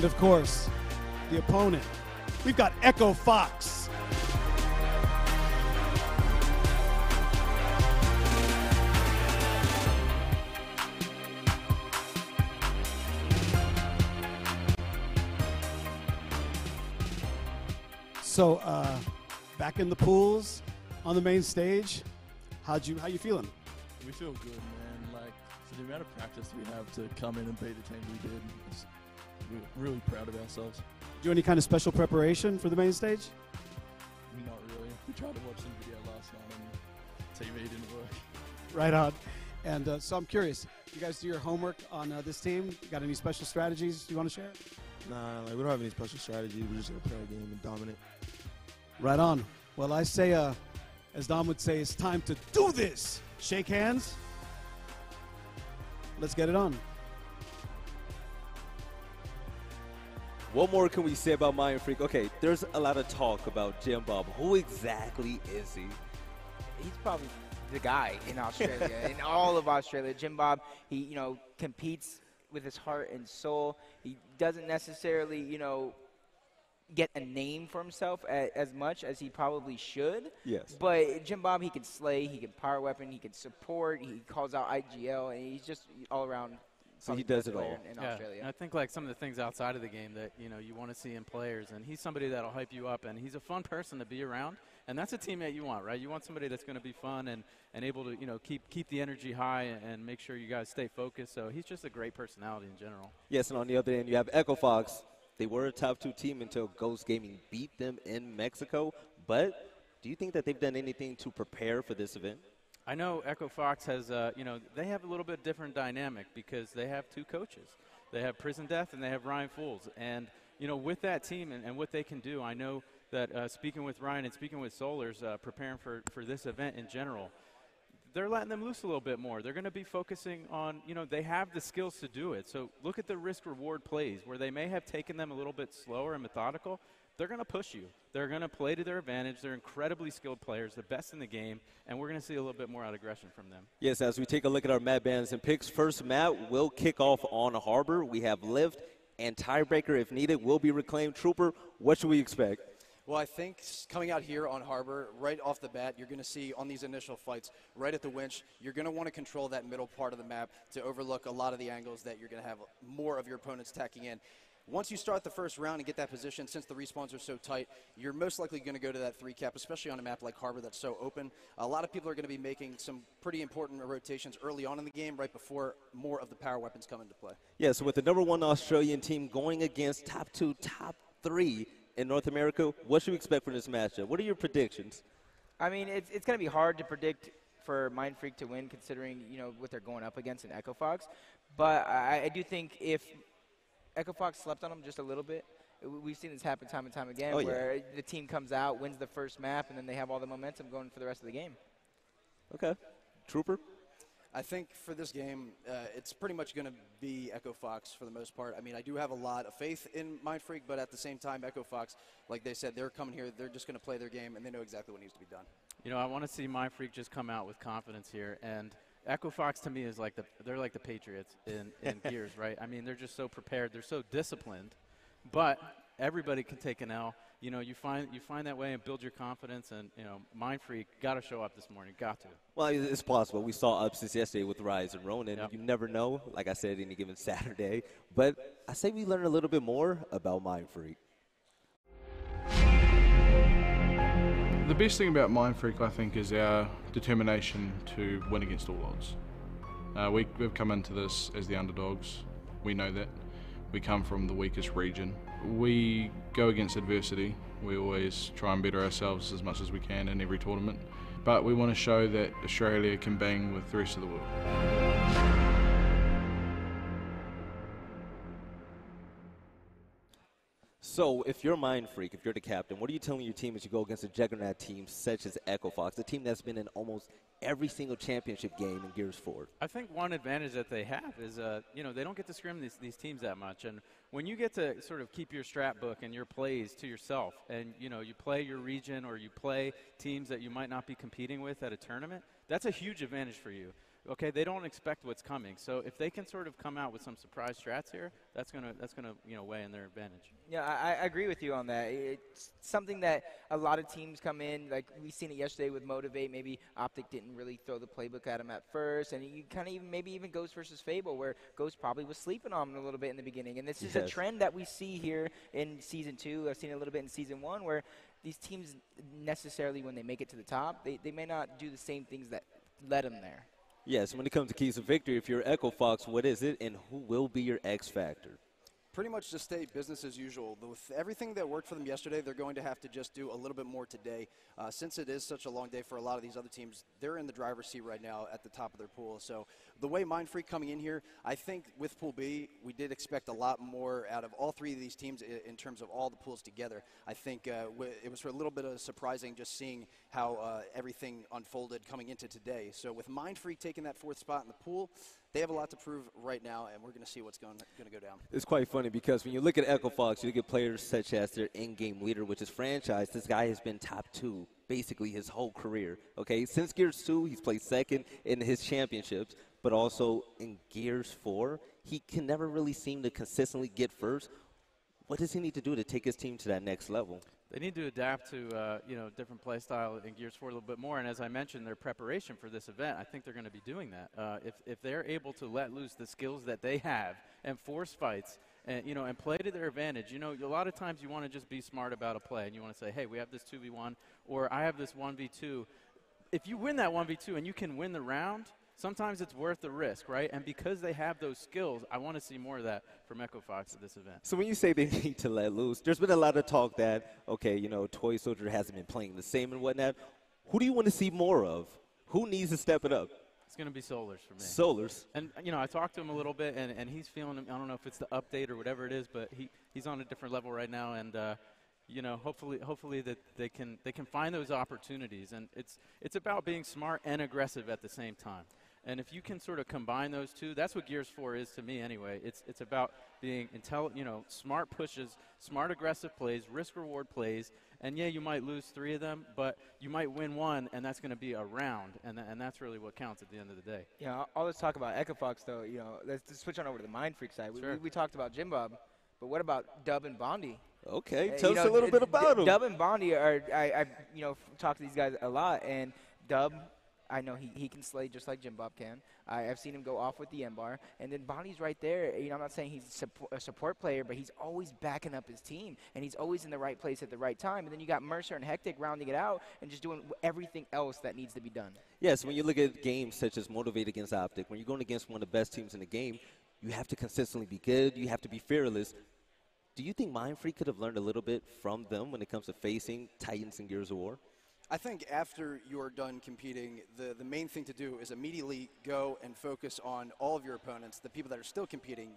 And of course, the opponent. We've got Echofox. So, back in the pools, on the main stage, how you feeling? We feel good, man. Like, for the amount of practice we have to come in and beat the team we did, we're really proud of ourselves. Do any kind of special preparation for the main stage? Not really. We tried to watch some video last night and TV didn't work. Right on. And so I'm curious, you guys do your homework on this team? You got any special strategies you want to share? Nah, like we don't have any special strategies. We're just gonna play our game and dominate. Right on. Well, I say, as Dom would say, it's time to do this. Shake hands. Let's get it on. What more can we say about Mindfreak? Okay, there's a lot of talk about Jim Bob. Who exactly is he? He's probably the guy in Australia, in all of Australia. Jim Bob, he, competes with his heart and soul. He doesn't necessarily, get a name for himself as much as he probably should. Yes. But Jim Bob, he can slay, he can power weapon, he can support, he calls out IGL, and he's just all around. So he does it all. In yeah, Australia. I think like some of the things outside of the game that you want to see in players, and he's somebody that'll hype you up, and he's a fun person to be around, and that's a teammate you want, right? You want somebody that's going to be fun and able to keep the energy high and make sure you guys stay focused. So he's just a great personality in general. Yes, and on the other end you have Echofox. They were a top 2 team until Ghost Gaming beat them in Mexico. But do you think that they've done anything to prepare for this event? I know Echofox has, they have a little bit different dynamic because they have 2 coaches. They have Prison Death and they have Ryan Fools. And, with that team and what they can do, I know that speaking with Ryan and speaking with Solars, preparing for this event in general, they're letting them loose a little bit more. They're going to be focusing on, they have the skills to do it. So look at the risk-reward plays where they may have taken them a little bit slower and methodical. They're going to push you. They're going to play to their advantage. They're incredibly skilled players, the best in the game, and we're going to see a little bit more out aggression from them. Yes, as we take a look at our map bans and picks, first map will kick off on Harbor. We have Lift and Tiebreaker, if needed, will be reclaimed. Trooper, what should we expect? Well, I think coming out here on Harbor, right off the bat, you're going to see on these initial fights, right at the winch, you're going to want to control that middle part of the map to overlook a lot of the angles that you're going to have more of your opponents tacking in. Once you start the first round and get that position, since the respawns are so tight, you're most likely going to go to that 3 cap, especially on a map like Harbor that's so open. A lot of people are going to be making some pretty important rotations early on in the game, right before more of the power weapons come into play. Yeah, so with the #1 Australian team going against top 2, top 3 in North America, what should we expect from this matchup? What are your predictions? I mean, it's going to be hard to predict for Mindfreak to win considering, what they're going up against in Echofox. But I do think if Echofox slept on them just a little bit, we've seen this happen time and time again where the team comes out, wins the first map, and then they have all the momentum going for the rest of the game. Okay. Trooper? I think for this game, it's pretty much going to be Echofox for the most part. I mean, I do have a lot of faith in Mindfreak, but at the same time, Echofox, like they said, they're coming here, they're just going to play their game, and they know exactly what needs to be done. I want to see Mindfreak just come out with confidence here, and Echofox to me is like they're like the Patriots in Gears, right? I mean, they're just so prepared, they're so disciplined, but everybody can take an L. You find that way and build your confidence, and Mindfreak got to show up this morning, got to. Well, it's possible. We saw upsets yesterday with Rise and Ronin. Yep. You never know, like I said, any given Saturday. But I say we learn a little bit more about Mindfreak. The best thing about Mindfreak, I think, is our determination to win against all odds. We've come into this as the underdogs. We know that. We come from the weakest region. We go against adversity. We always try and better ourselves as much as we can in every tournament. But we want to show that Australia can bang with the rest of the world. So if you're Mindfreak, if you're the captain, what are you telling your team as you go against a juggernaut team such as Echofox, a team that's been in almost every single championship game in Gears 4? I think one advantage that they have is, they don't get to scrim these teams that much. And when you get to sort of keep your strat book and your plays to yourself and, you play your region or you play teams that you might not be competing with at a tournament, that's a huge advantage for you. okay, they don't expect what's coming. So if they can sort of come out with some surprise strats here, that's gonna weigh in their advantage. Yeah, I agree with you on that. It's something that a lot of teams come in, like we seen it yesterday with Motivate. Maybe Optic didn't really throw the playbook at him at first, and you kind of maybe even Ghost versus Fable, where Ghost probably was sleeping on him a little bit in the beginning. And this is a trend that we see here in Season 2. I've seen it a little bit in Season 1, where these teams necessarily, when they make it to the top, they may not do the same things that led them there. Yes, when it comes to keys of victory, if you're Echofox, what is it, and who will be your X factor? Pretty much just stay business as usual. With everything that worked for them yesterday, they're going to have to just do a little bit more today. Since it is such a long day for a lot of these other teams, they're in the driver's seat right now at the top of their pool. So the way Mindfreak coming in here, I think with Pool B, we did expect a lot more out of all three of these teams in terms of all the pools together. I think it was a little bit surprising just seeing how everything unfolded coming into today. So with Mindfreak taking that 4th spot in the pool, they have a lot to prove right now, and we're going to see what's going to go down. It's quite funny because when you look at Echofox, you look at players such as their in-game leader, which is Franchise. This guy has been top 2 basically his whole career. Okay, since Gears 2, he's played second in his championships, but also in Gears 4, he can never really seem to consistently get first. What does he need to do to take his team to that next level? They need to adapt to different play style in Gears 4 a little bit more. And as I mentioned, their preparation for this event, I think they're going to be doing that. If they're able to let loose the skills that they have and force fights and play to their advantage, a lot of times you want to just be smart about a play and you want to say, hey, we have this 2v1 or I have this 1v2. If you win that 1v2 and you can win the round, sometimes it's worth the risk, right? And because they have those skills, I want to see more of that from Echofox at this event. So when you say they need to let loose, there's been a lot of talk that, okay, Toy Soldier hasn't been playing the same and whatnot. Who do you want to see more of? Who needs to step it up? It's going to be Solars for me. Solars. And, I talked to him a little bit, and he's feeling, I don't know if it's the update or whatever it is, but he's on a different level right now, and hopefully that they can find those opportunities. And it's about being smart and aggressive at the same time. And if you can sort of combine those two, that's what Gears 4 is to me anyway. It's about being smart pushes, smart aggressive plays, risk-reward plays. And, yeah, you might lose 3 of them, but you might win 1, and that's going to be a round. And that's really what counts at the end of the day. Yeah, all this talk about Echofox, though, let's switch on over to the Mindfreak side. Sure. We talked about Jim Bob, but what about Dub and Bondi? Okay, tell us a little bit about them. Dub and Bondi are, I talk to these guys a lot, and Dub, I know he can slay just like Jim Bob can. I've seen him go off with the M-bar. And then Bondi's right there. I'm not saying he's a support player, but he's always backing up his team. And he's always in the right place at the right time. And then you got Mercer and Hectic rounding it out and just doing everything else that needs to be done. Yes, when you look at games such as Motivate against Optic, when you're going against one of the best teams in the game, you have to consistently be good. You have to be fearless. Do you think Mindfreak could have learned a little bit from them when it comes to facing Titans in Gears of War? I think after you're done competing, the main thing to do is immediately go and focus on all of your opponents, the people that are still competing.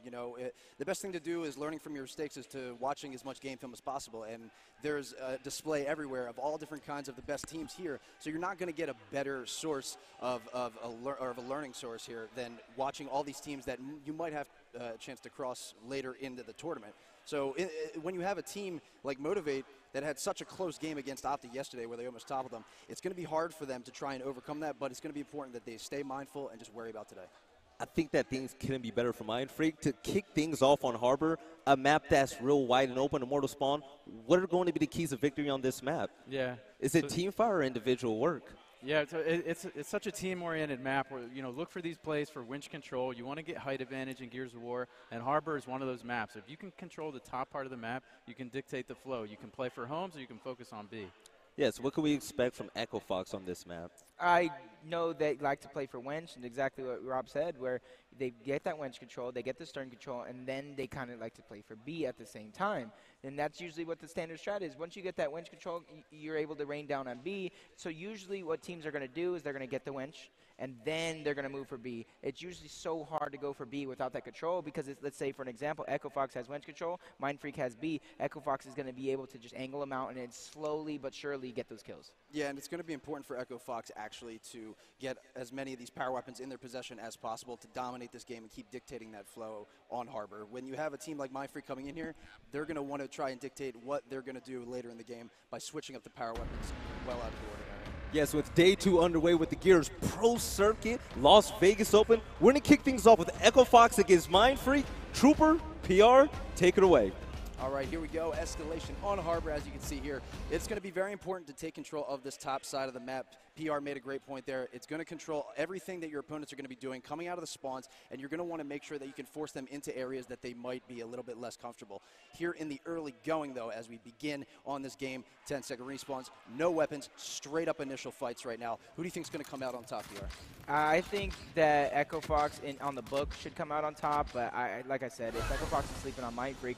The best thing to do is learning from your mistakes is to watching as much game film as possible. And there's a display everywhere of all different kinds of the best teams here. So you're not going to get a better source of a learning source here than watching all these teams that you might have a chance to cross later into the tournament. So when you have a team like Motivate that had such a close game against Optic yesterday where they almost toppled them, it's going to be hard for them to try and overcome that, but it's going to be important that they stay mindful and just worry about today. I think that things can be better for Mindfreak to kick things off on Harbor, a map that's real wide and open, Immortal Spawn. What are going to be the keys of victory on this map? Yeah. Is it team fire or individual work? Yeah, it's such a team-oriented map where, look for these plays for winch control. You want to get height advantage in Gears of War, and Harbor is one of those maps. If you can control the top part of the map, you can dictate the flow. You can play for homes or you can focus on B. Yes, what can we expect from Echofox on this map? I know they like to play for wench, and exactly what Rob said, where they get that wench control, they get the stern control, and then they kind of like to play for B at the same time. And that's usually what the standard strat is. Once you get that wench control, you're able to rain down on B. So usually what teams are going to do is they're going to get the wench, and then they're going to move for B. It's usually so hard to go for B without that control because, let's say, for an example, Echofox has wench control, Mindfreak has B. Echofox is going to be able to just angle them out and then slowly but surely get those kills. Yeah, and it's going to be important for Echofox actually to get as many of these power weapons in their possession as possible to dominate this game and keep dictating that flow on Harbor. When you have a team like Mindfreak coming in here, they're going to want to try and dictate what they're going to do later in the game by switching up the power weapons well out of the ordinary. Yes, with day 2 underway with the Gears Pro Circuit, Las Vegas Open, we're going to kick things off with Echofox against Mindfreak. Trooper, PR, take it away. All right, here we go. Escalation on Harbor, as you can see here. It's going to be very important to take control of this top side of the map. PR made a great point there. It's going to control everything that your opponents are going to be doing coming out of the spawns, and you're going to want to make sure that you can force them into areas that they might be a little bit less comfortable. Here in the early going, though, as we begin on this game, 10-second respawns, no weapons, straight up initial fights right now. Who do you think is going to come out on top, PR? I think that Echofox on the book should come out on top, but like I said, if Echofox is sleeping on Mindfreak,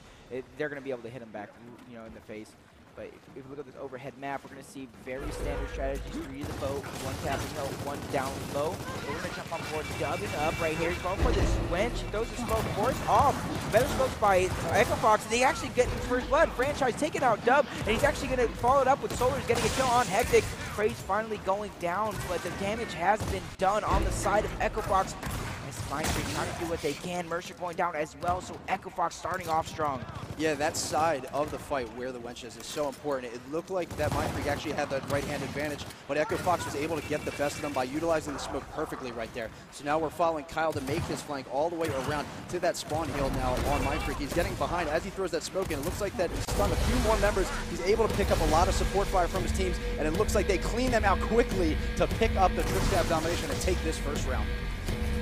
they're going to be able to hit him back, in the face. But if we look at this overhead map, we're going to see very standard strategies. 3 to the boat, 1 tapping hill, 1 down low. We're going to jump on board, dubbing up right here. He's going for this winch. He throws his smoke force off. Better smokes by Echofox, and they actually get his first blood. Franchise taking out Dub, and he's actually going to follow it up with Solar's getting a kill on Hectic. Praise finally going down, but the damage has been done on the side of Echofox. Mindfreak trying to do what they can. Mercer going down as well, so Echofox starting off strong. Yeah, that side of the fight where the wench is so important. It looked like that Mindfreak actually had that right-hand advantage, but Echofox was able to get the best of them by utilizing the smoke perfectly right there. So now we're following Kyle to make his flank all the way around to that spawn hill now on Mindfreak. He's getting behind as he throws that smoke in. It looks like that he's stunned a few more members. He's able to pick up a lot of support fire from his teams, and it looks like they clean them out quickly to pick up the trip stab domination and take this first round.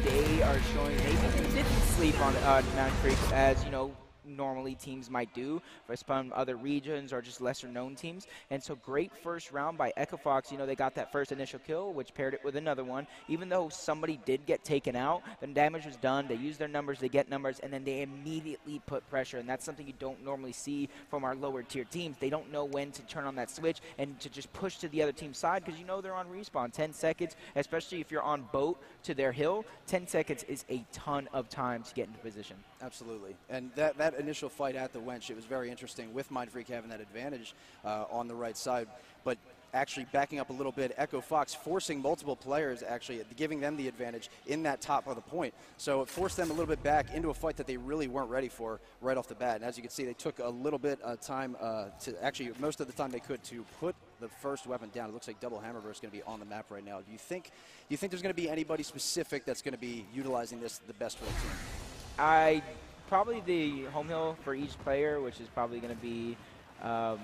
They are showing they didn't sleep on Mindfreak, as normally teams might do for some other regions or just lesser known teams. And so great first round by Echofox. They got that first initial kill, which paired it with another one. Even though somebody did get taken out, the damage was done. They used their numbers, they get numbers, and then they immediately put pressure. And that's something you don't normally see from our lower tier teams. They don't know when to turn on that switch and to just push to the other team's side, because they're on respawn. 10 seconds, especially if you're on boat to their hill, 10 seconds is a ton of time to get into position. Absolutely. And that initial fight at the wench, it was very interesting with Mindfreak having that advantage on the right side. But actually backing up a little bit, Echofox forcing multiple players, actually giving them the advantage in that top of the point. So it forced them a little bit back into a fight that they really weren't ready for right off the bat. And as you can see, they took a little bit of time to actually, most of the time they could, to put the first weapon down. It looks like double hammer burst is going to be on the map right now. Do you think there's going to be anybody specific that's going to be utilizing this the best for the team? Probably the home hill for each player, which is probably going to be, I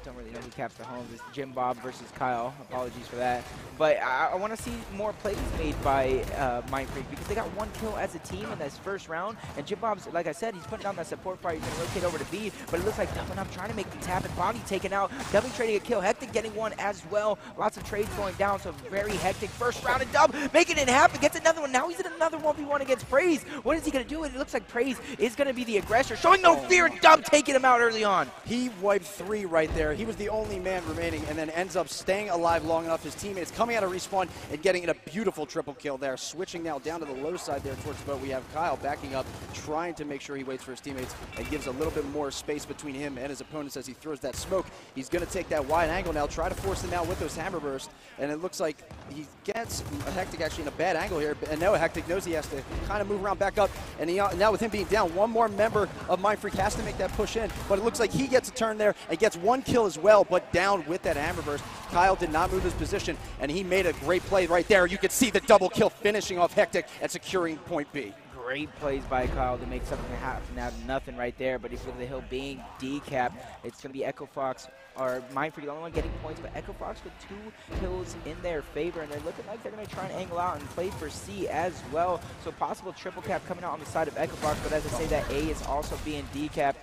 don't really know who caps the homes. It's Jim Bob versus Kyle. Apologies for that. But I want to see more plays made by Mindfreak, because they got 1 kill as a team in this first round. And Jim Bob's, like I said, he's putting down that support fire. He's going to rotate over to B. But it looks like Dubbing up, trying to make things happen. Boggy taken out. Dubbing trading a kill. Hectic getting one as well. Lots of trades going down, so very hectic first round. And Dub making it happen. Gets another one. Now he's in another 1v1 against Praise. What is he going to do? It looks like Praise is going to be the aggressor, showing no fear. And Dub taking him out early on. He wiped 3 right there. He was the only man remaining, and then ends up staying alive long enough. His teammates coming out of respawn and getting a beautiful triple kill there. Switching now down to the low side there towards the boat. We have Kyle backing up, trying to make sure he waits for his teammates and gives a little bit more space between him and his opponents as he throws that smoke. He's going to take that wide angle now, try to force them out with those hammer bursts, and it looks like he gets Hectic actually in a bad angle here, and now Hectic knows he has to kind of move around back up, and now with him being down, one more member of Mindfreak has to make that push in, but it looks like he gets a turn there and gets 1 kill as well, but down with that hammer burst. Kyle did not move his position, and he made a great play right there. You could see the double kill finishing off Hectic and securing point B. Great plays by Kyle to make something happen out of nothing right there. But if with the hill being decapped, it's going to be Echofox or Mindfreak, the only one getting points, but Echofox with 2 kills in their favor, and they're looking like they're going to try and angle out and play for C as well. So possible triple cap coming out on the side of Echofox, but as I say, that A is also being decapped.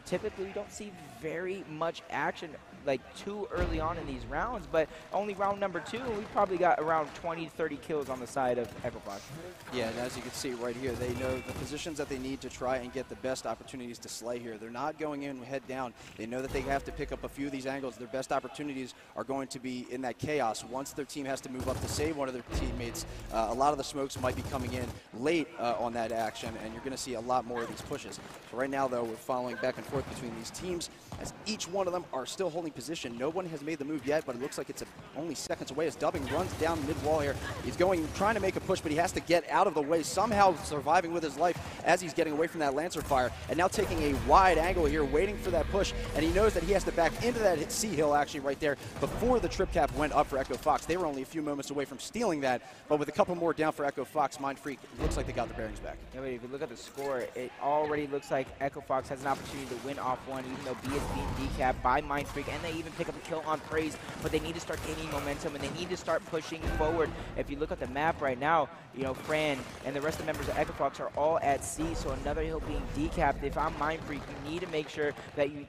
Typically we don't see very much action like too early on in these rounds, but only round number 2, we probably got around 20-30 kills on the side of Echofox. Yeah, and as you can see right here, they know the positions that they need to try and get the best opportunities to slay here. They're not going in head down. They know that they have to pick up a few of these angles. Their best opportunities are going to be in that chaos. Once their team has to move up to save one of their teammates, a lot of the smokes might be coming in late on that action, and you're going to see a lot more of these pushes. So right now, though, we're following back and forth between these teams. as each one of them are still holding position. No one has made the move yet, but it looks like it's only seconds away as Dubbing runs down mid-wall here. He's trying to make a push, but he has to get out of the way, somehow surviving with his life as he's getting away from that Lancer fire, and now taking a wide angle here, waiting for that push, and he knows that he has to back into that C-hill actually right there before the trip cap went up for Echofox. They were only a few moments away from stealing that, but with a couple more down for Echofox, Mindfreak looks like they got the bearings back. Yeah, but if you look at the score, it already looks like Echofox has an opportunity to win off one, even though B is being decapped by Mindfreak, and they even pick up a kill on Praise, but they need to start gaining momentum, and they need to start pushing forward. If you look at the map right now, you know, Fran and the rest of the members of Echofox are all at C, so another hill being decapped. If I'm Mindfreak, you need to make sure that you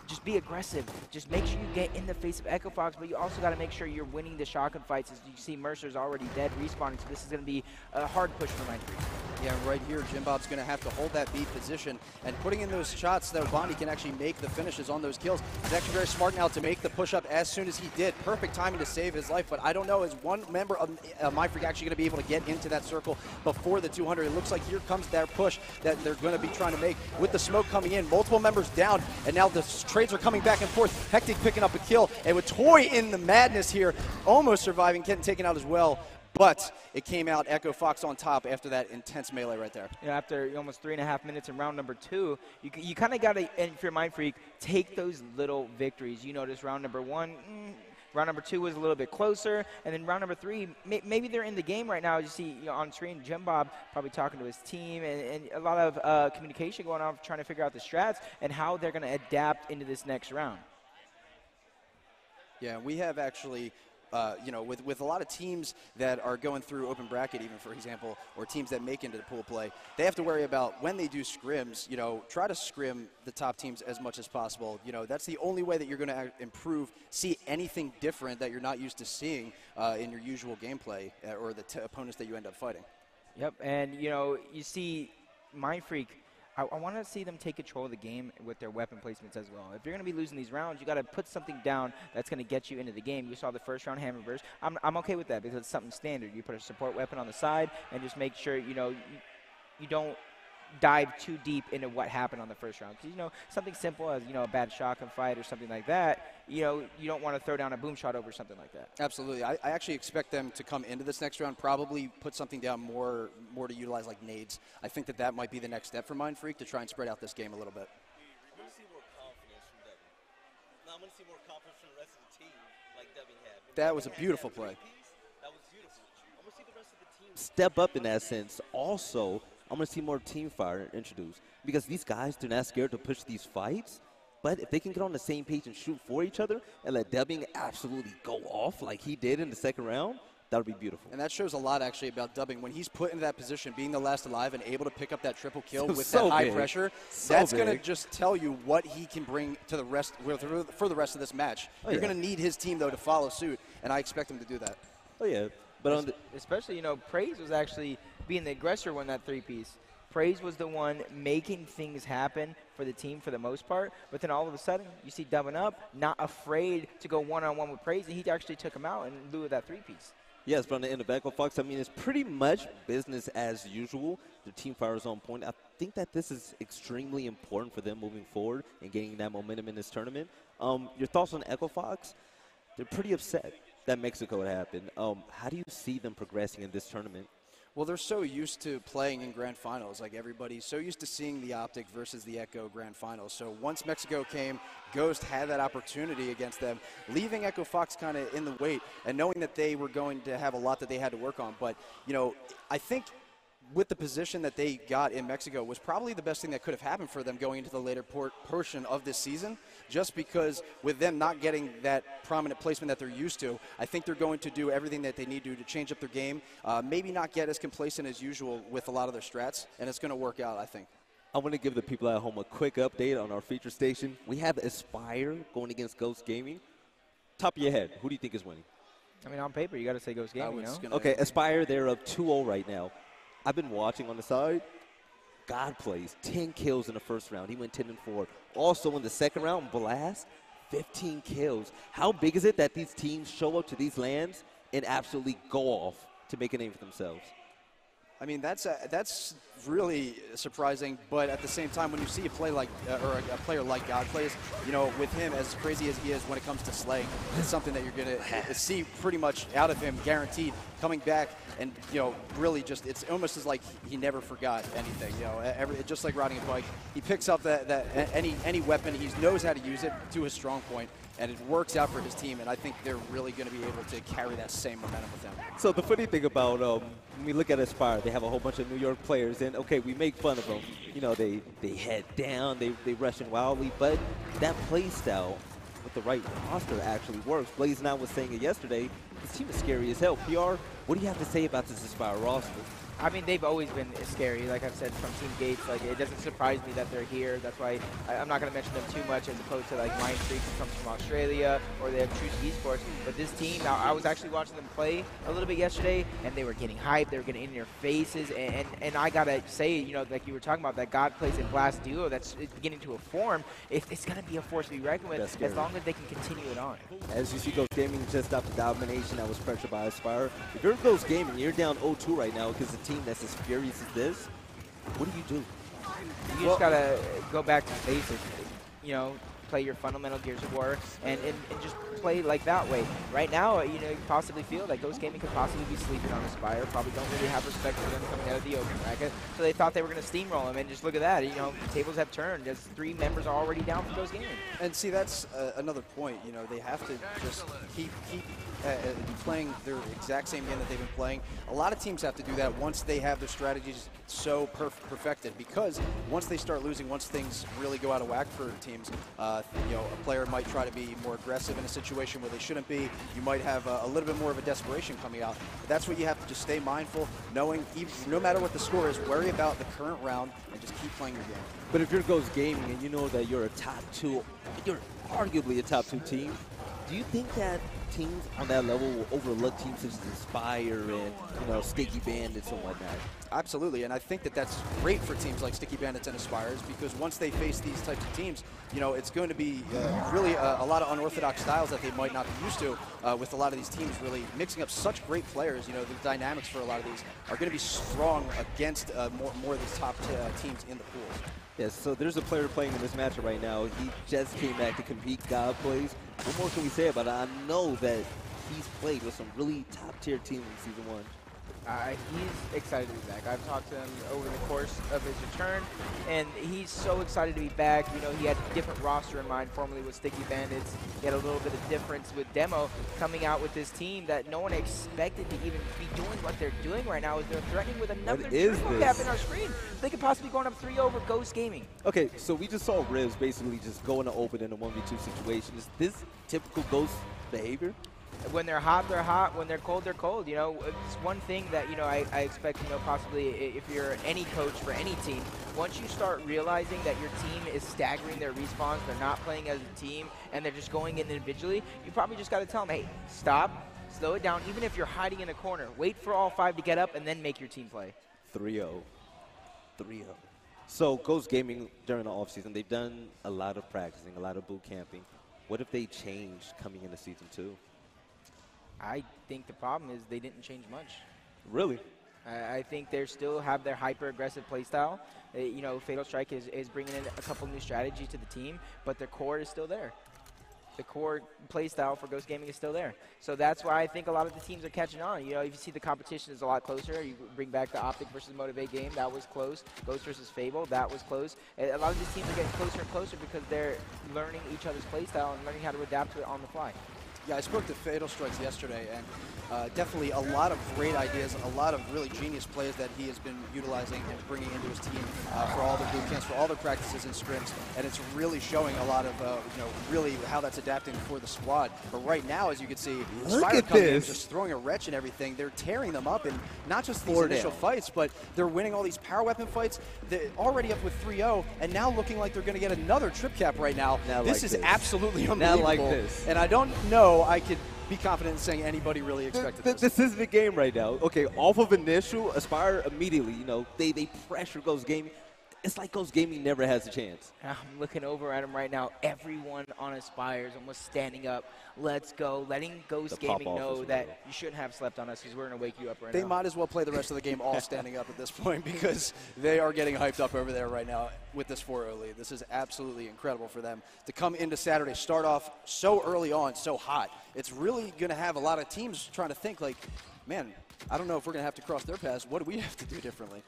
just be aggressive. Just make sure you get in the face of Echofox, but you also got to make sure you're winning the shotgun fights. As you see, Mercer's already dead, respawning, so this is going to be a hard push for Mindfreak. Yeah, right here, Jimbob's going to have to hold that B position, and putting in those shots that Bondi can actually make the finishes on those kills. He's actually very smart now to make the push-up as soon as he did. Perfect timing to save his life, but I don't know, is one member of Mindfreak actually going to be able to get into that circle before the 200? It looks like here comes that push that they're going to be trying to make with the smoke coming in. Multiple members down, and now the trades are coming back and forth. Hectic picking up a kill, and with Toy in the madness here, almost surviving, getting taken out as well. But it came out Echofox on top after that intense melee right there. You know, after almost 3.5 minutes in round number 2, you kind of got to, and if you're Mindfreak, take those little victories. You notice round number 1, round number 2 was a little bit closer, and then round number 3, maybe they're in the game right now. As you see, you know, on screen, Jimbob probably talking to his team, and a lot of communication going on, trying to figure out the strats and how they're going to adapt into this next round. Yeah, we have actually, you know, with a lot of teams that are going through open bracket, even for example, or teams that make into the pool play, they have to worry about when they do scrims, you know, try to scrim the top teams as much as possible. You know, that's the only way that you're going to improve, see anything different that you're not used to seeing in your usual gameplay or the opponents that you end up fighting. Yep, and you know, you see Mindfreak, I want to see them take control of the game with their weapon placements as well. If you're going to be losing these rounds, you got to put something down that's going to get you into the game. You saw the first round hammer burst. I'm okay with that because it's something standard. You put a support weapon on the side and just make sure, you know, you don't dive too deep into what happened on the first round. Because, you know, something simple as, you know, a bad shotgun fight or something like that, you know, you don't want to throw down a boom shot over something like that. Absolutely. I actually expect them to come into this next round, probably put something down more to utilize like nades. I think that might be the next step for Mindfreak to try and spread out this game a little bit. We're going to see more confidence from Devin. Now I'm going to see more confidence from the rest of the team like Devin had. That was a beautiful play. That was beautiful. I'm going to see the rest of the team step up in that sense. Also, I'm going to see more team fire introduced because these guys, they're not scared to push these fights. But if they can get on the same page and shoot for each other and let Dubbing absolutely go off like he did in the second round, that would be beautiful. And that shows a lot, actually, about Dubbing. When he's put into that position, being the last alive and able to pick up that triple kill with so that high big. pressure, So that's going to big. just tell you what he can bring to the rest for the rest of this match. Oh, You're yeah. going to need his team, though, to follow suit, and I expect him to do that. Oh, yeah. But on the Especially, you know, Praise was actually being the aggressor when that 3-piece. Praise was the one making things happen for the team for the most part, but then all of a sudden you see Dubbing up, not afraid to go one-on-one with Praise, and he actually took him out in lieu of that 3-piece. Yes, but on the end of Echofox, I mean, it's pretty much business as usual. The team fire is on point. I think that this is extremely important for them moving forward and gaining that momentum in this tournament. Your thoughts on Echofox? They're pretty upset that Mexico had happened. How do you see them progressing in this tournament? Well, they're so used to playing in grand finals. Like, everybody's so used to seeing the Optic versus the Echo grand finals. So once Mexico came, Ghost had that opportunity against them, leaving Echofox kind of in the wait and knowing that they were going to have a lot that they had to work on. But, you know, I think with the position that they got in Mexico was probably the best thing that could have happened for them going into the later portion of this season, just because with them not getting that prominent placement that they're used to, I think they're going to do everything that they need to change up their game, maybe not get as complacent as usual with a lot of their strats, and it's going to work out, I think. I want to give the people at home a quick update on our feature station. We have Aspire going against Ghost Gaming. Top of your head, who do you think is winning? I mean, on paper, you got to say Ghost Gaming, you know? Okay, Aspire, they're up 2-0 right now. I've been watching on the side. God plays 10 kills in the first round. He went 10-4. Also in the second round, Blast, 15 kills. How big is it that these teams show up to these lands and absolutely go off to make a name for themselves? I mean, that's really surprising. But at the same time, when you see a play like or a player like God plays, you know, with him as crazy as he is when it comes to slaying, it's something that you're going to see pretty much out of him, guaranteed, coming back. And, you know, really just, it's almost as like he never forgot anything, you know, just like riding a bike. He picks up any weapon, he knows how to use it to his strong point, and it works out for his team, and I think they're really going to be able to carry that same momentum with them. So the funny thing about when we look at Aspire, they have a whole bunch of New York players, and okay, we make fun of them. You know, they head down, they rush in wildly, but that play style with the right roster actually works. Blaze Now was saying it yesterday. This team is scary as hell. PR, what do you have to say about this Aspire roster? I mean, they've always been scary, like I've said, from Team Gates. Like, it doesn't surprise me that they're here. That's why I'm not going to mention them too much as opposed to, like, Mindfreak, who comes from Australia, or they have Truce Esports. But this team, now, I was actually watching them play a little bit yesterday, and they were getting hyped. They were getting in your faces. And I got to say, you know, like you were talking about, that God plays in Blast Duo that's beginning to form. It's going to be a force to be reckoned with as long as they can continue it on. As you see, Ghost Gaming just stopped the domination that was pressured by Aspire. If you're Ghost Gaming, you're down 0-2 right now because the team that's as furious as this, what do you do? You just got to go back to basics, you know, play your fundamental Gears of War and just play like that way. Right now, you know, you possibly feel like Ghost Gaming could possibly be sleeping on Aspire, probably don't really have respect for them coming out of the open bracket, so they thought they were going to steamroll them, and just look at that, you know, tables have turned as 3 members are already down for Ghost Gaming. And see, that's another point, you know, they have to just keep playing their exact same game that they've been playing. A lot of teams have to do that once they have their strategies so perfected, because once they start losing, once things really go out of whack for teams, you know, a player might try to be more aggressive in a situation where they shouldn't be. You might have a little bit more of a desperation coming out. But that's what you have to just stay mindful, knowing no matter what the score is, worry about the current round and just keep playing your game. But if you're Ghost Gaming and you know that you're a top 2, you're arguably a top 2 team, do you think that teams on that level will overlook teams such as Aspire and, you know, Sticky Bandits and whatnot? Absolutely, and I think that that's great for teams like Sticky Bandits and Aspires, because once they face these types of teams, you know, it's going to be really a lot of unorthodox styles that they might not be used to, with a lot of these teams really mixing up such great players. You know, the dynamics for a lot of these are going to be strong against more of these top teams in the pools. Yes, so there's a player playing in this matchup right now. He just came back to compete. God plays. What more can we say about it? I know that he's played with some really top-tier teams in Season 1. He's excited to be back. I've talked to him over the course of his return, and he's so excited to be back. You know, he had a different roster in mind formerly with Sticky Bandits. He had a little bit of difference with Demo coming out with this team that no one expected to even be doing what they're doing right now, is they're threatening with another triple cap in our screen. They could possibly be going up 3 over Ghost Gaming. Okay, so we just saw Rivs basically just go in the open in a 1v2 situation. Is this typical Ghost behavior? When they're hot, they're hot. When they're cold, they're cold. You know, it's one thing that, you know, I expect, you know, possibly if you're any coach for any team, once you start realizing that your team is staggering their respawns, they're not playing as a team, and they're just going in individually, you probably just got to tell them, hey, stop, slow it down. Even if you're hiding in a corner, wait for all 5 to get up and then make your team play. 3-0. 3-0. So Ghost Gaming during the offseason, they've done a lot of practicing, a lot of boot camping. What if they changed coming into Season 2? I think the problem is they didn't change much. Really? I think they still have their hyper-aggressive playstyle. You know, Fatal Strike is bringing in a couple new strategies to the team, but their core is still there. The core playstyle for Ghost Gaming is still there. So that's why I think a lot of the teams are catching on. You know, if you see the competition is a lot closer, you bring back the Optic versus Motivate game, that was close. Ghost versus Fable, that was close. A lot of these teams are getting closer and closer because they're learning each other's playstyle and learning how to adapt to it on the fly. Yeah, I spoke to Fatal Strikes yesterday, and definitely a lot of great ideas, a lot of really genius plays that he has been utilizing and bringing into his team for all their boot camps, for all their practices and scrims, and it's really showing a lot of, you know, really how that's adapting for the squad. But right now, as you can see, Aspire coming in, just throwing a wretch and everything, they're tearing them up, and not just these initial fights, but they're winning all these power weapon fights. They're already up with 3-0, and now looking like they're going to get another trip cap right now. This is absolutely unbelievable. Not like this. And I don't know I could be confident in saying anybody really expected this. This is the game right now. Okay, off of initial, Aspire immediately, you know, they pressure Ghost Gaming. it's like Ghost Gaming never has a chance. I'm looking over at him right now. Everyone on Aspire is almost standing up. Let's go. Letting Ghost Gaming know that you shouldn't have slept on us because we're going to wake you up right now. They might as well play the rest of the game all standing up at this point because they are getting hyped up over there right now with this 4-0 lead. This is absolutely incredible for them to come into Saturday, start off so early on, so hot. It's really going to have a lot of teams trying to think like, man, I don't know if we're going to have to cross their paths. What do we have to do differently?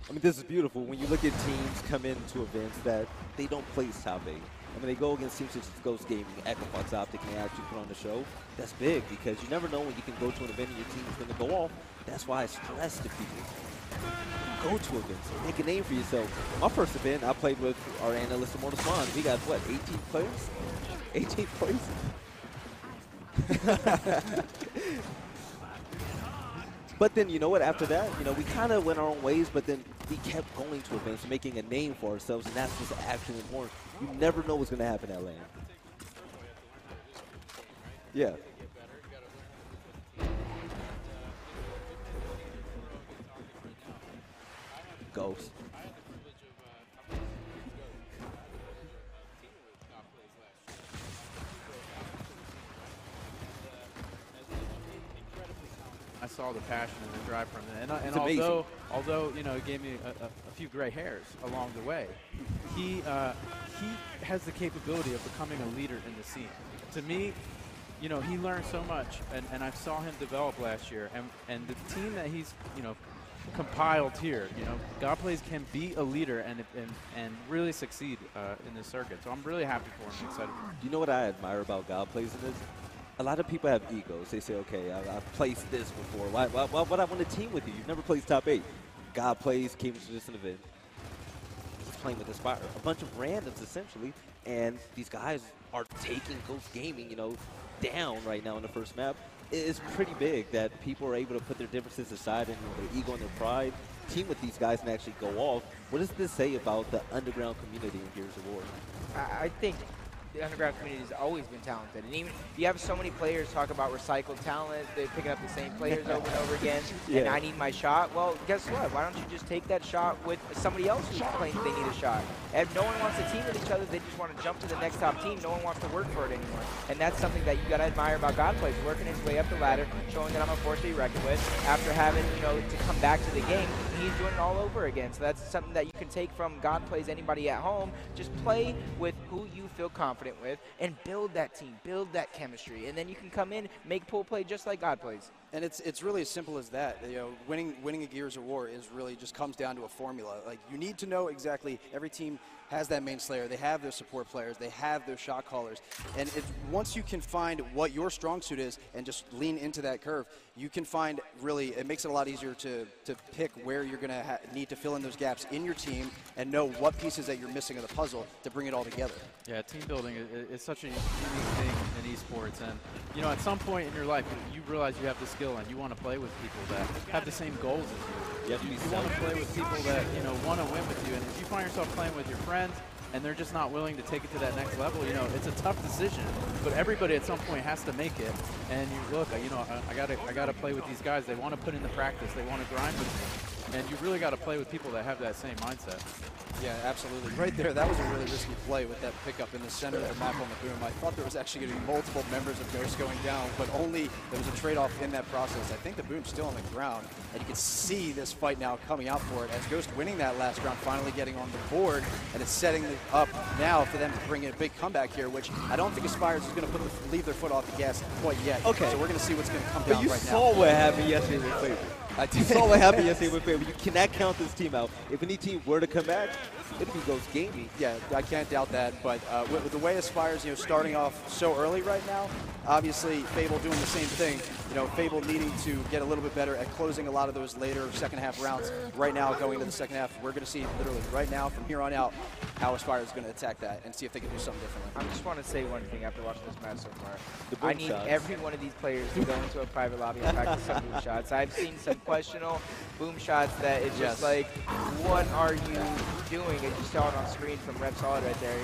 I mean, this is beautiful. When you look at teams come into events that they don't place top 8. I mean, they go against teams such as Ghost Gaming, Echofox, Optic, and they actually put on the show. That's big because you never know when you can go to an event and your team is going to go off. That's why I stress to people. Go to events. Make a name for yourself. My first event, I played with our analyst, Immortal Swans. We got, what, 18 players? 18 players? But then, you know what, after that, you know, we kind of went our own ways, but then we kept going to events, making a name for ourselves, and that's what's actually important. You never know what's going to happen at LAN. Yeah. Ghost. I saw the passion and the drive from it, and although you know, he gave me a few gray hairs along the way, he has the capability of becoming a leader in the scene. To me, you know, he learned so much, and I saw him develop last year, and the team that he's, you know, compiled here, you know, Godplays can be a leader and really succeed in this circuit. So I'm really happy for him, excited for him. You know what I admire about Godplays in this? A lot of people have egos. They say, okay, I've placed this before. Why would I want to team with you? You've never placed top 8. Godplays came to this event. He's playing with Aspire. A bunch of randoms, essentially. And these guys are taking Ghost Gaming, you know, down right now in the first map. It's pretty big that people are able to put their differences aside and, you know, their ego and their pride, team with these guys and actually go off. What does this say about the underground community in Gears of War? I think the underground community has always been talented. And even you have so many players talk about recycled talent, they're picking up the same players over and over again, and I need my shot. Well, guess what? Why don't you just take that shot with somebody else who's claims they need a shot? And no one wants to team with each other. They just want to jump to the next top team. No one wants to work for it anymore. And that's something that you got to admire about Godplays, working his way up the ladder, showing that I'm a force to be reckoned with. After having, you know, to come back to the game, he's doing it all over again. So that's something that you can take from Godplays, anybody at home. Just play with who you feel confident with and build that team, build that chemistry, and then you can come in, make pool play just like Godplays. And it's really as simple as that. You know, winning a Gears of War is really just comes down to a formula. Like, you need to know exactly, every team has that main slayer, they have their support players, they have their shot callers, and once you can find what your strong suit is and just lean into that curve, you can find, really, it makes it a lot easier to pick where you're going to need to fill in those gaps in your team and know what pieces that you're missing of the puzzle to bring it all together. Yeah, team building is such a unique thing in esports, and you know, at some point in your life, you realize you have the skill and you want to play with people that have the same goals as you. You want to play with people that, you know, want to win with you, and if you find yourself playing with your friends and they're just not willing to take it to that next level, you know, it's a tough decision, but everybody at some point has to make it. And you look, you know, I gotta play with these guys. They want to put in the practice, they want to grind with me, and you really got to play with people that have that same mindset. Yeah, absolutely. Right there, that was a really risky play with that pickup in the center of the map on the boom. I thought there was actually going to be multiple members of Ghost going down, but only there was a trade-off in that process. I think the boom's still on the ground, and you can see this fight now coming out for it as Ghost winning that last round, finally getting on the board, and it's setting it up now for them to bring in a big comeback here, which I don't think Aspires is going to leave their foot off the gas quite yet. Okay. So we're going to see what's going to come down right now. But you saw what happened yesterday with Faber. You saw what happened yesterday with Faber. You cannot count this team out. If any team were to come back, it'd be Ghost Gaming. Yeah, I can't doubt that. But with the way Aspires, you know, starting off so early right now, obviously Fable doing the same thing. You know, Fable needing to get a little bit better at closing a lot of those later second half rounds. Right now, going into the second half, we're going to see literally right now, from here on out, how Aspire is going to attack that and see if they can do something differently. I just want to say one thing after watching this match so far. I need every one of these players to go into a private lobby and practice some boom shots. I've seen some questionable boom shots that it's just like, what are you doing, as you saw it on screen from Red Solid right there,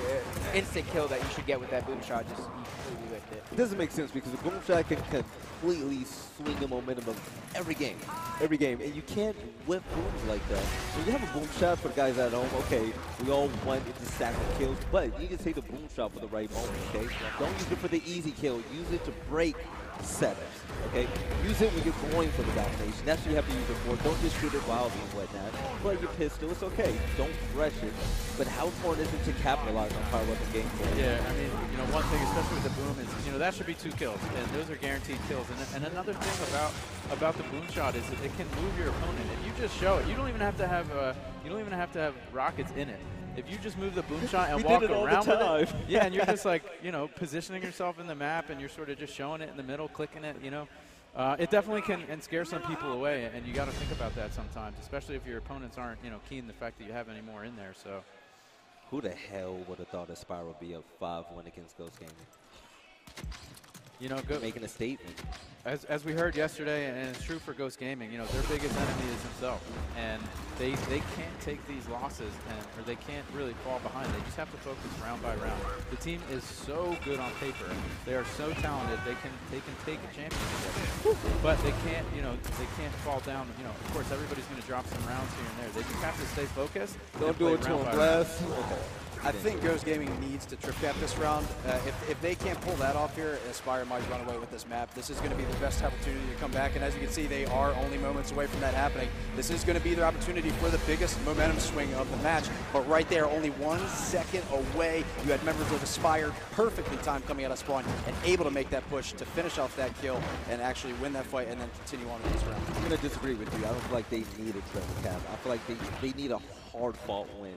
instant kill that you should get with that boom shot, just you completely whipped it. It doesn't make sense because the boom shot can completely swing the momentum of every game. Every game. And you can't whip booms like that. When you have a boom shot for the guys at home, okay, we all want it to stack the kills, but you can take the boom shot for the right moment, okay? Don't use it for the easy kill. Use it to break setups, okay? Use it when you're going for the domination. That's what you have to use it for. Don't just shoot it wildly and whatnot. But your pistol, it's okay. Don't rush it. But how important is it to capitalize on power weapon gameplay? Yeah, I mean, you know, one thing, especially with the boom, is, you know, that should be 2 kills, and those are guaranteed kills. And another thing about the boom shot is that it can move your opponent. If you just show it, you don't even have to have rockets in it. If you just move the boom shot and walk around with it, yeah, and you're just like, you know, positioning yourself in the map, and you're sort of just showing it in the middle, clicking it, you know, it definitely can scare some people away, and you got to think about that sometimes, especially if your opponents aren't, you know, keen the fact that you have any more in there. So, who the hell would have thought a Spiral would be a 5-1 against Ghost Gaming? You know, making a statement. As we heard yesterday, and it's true for Ghost Gaming, you know, their biggest enemy is himself, and they can't take these losses, or they can't really fall behind. They just have to focus round by round. The team is so good on paper; they are so talented. They can take a championship, but they can't, you know, they can't fall down. You know, of course, everybody's going to drop some rounds here and there. They just have to stay focused. Don't do it to them, blast. I think Ghost Gaming needs to trip cap this round. If they can't pull that off here, Aspire might run away with this map. This is going to be the best opportunity to come back, and as you can see, they are only moments away from that happening. This is going to be their opportunity for the biggest momentum swing of the match, but right there, only 1 second away, you had members of Aspire perfectly timed coming out of spawn and able to make that push to finish off that kill and actually win that fight and then continue on in this round. I'm going to disagree with you. I don't feel like they need a triple cap. I feel like they need a hard-fought win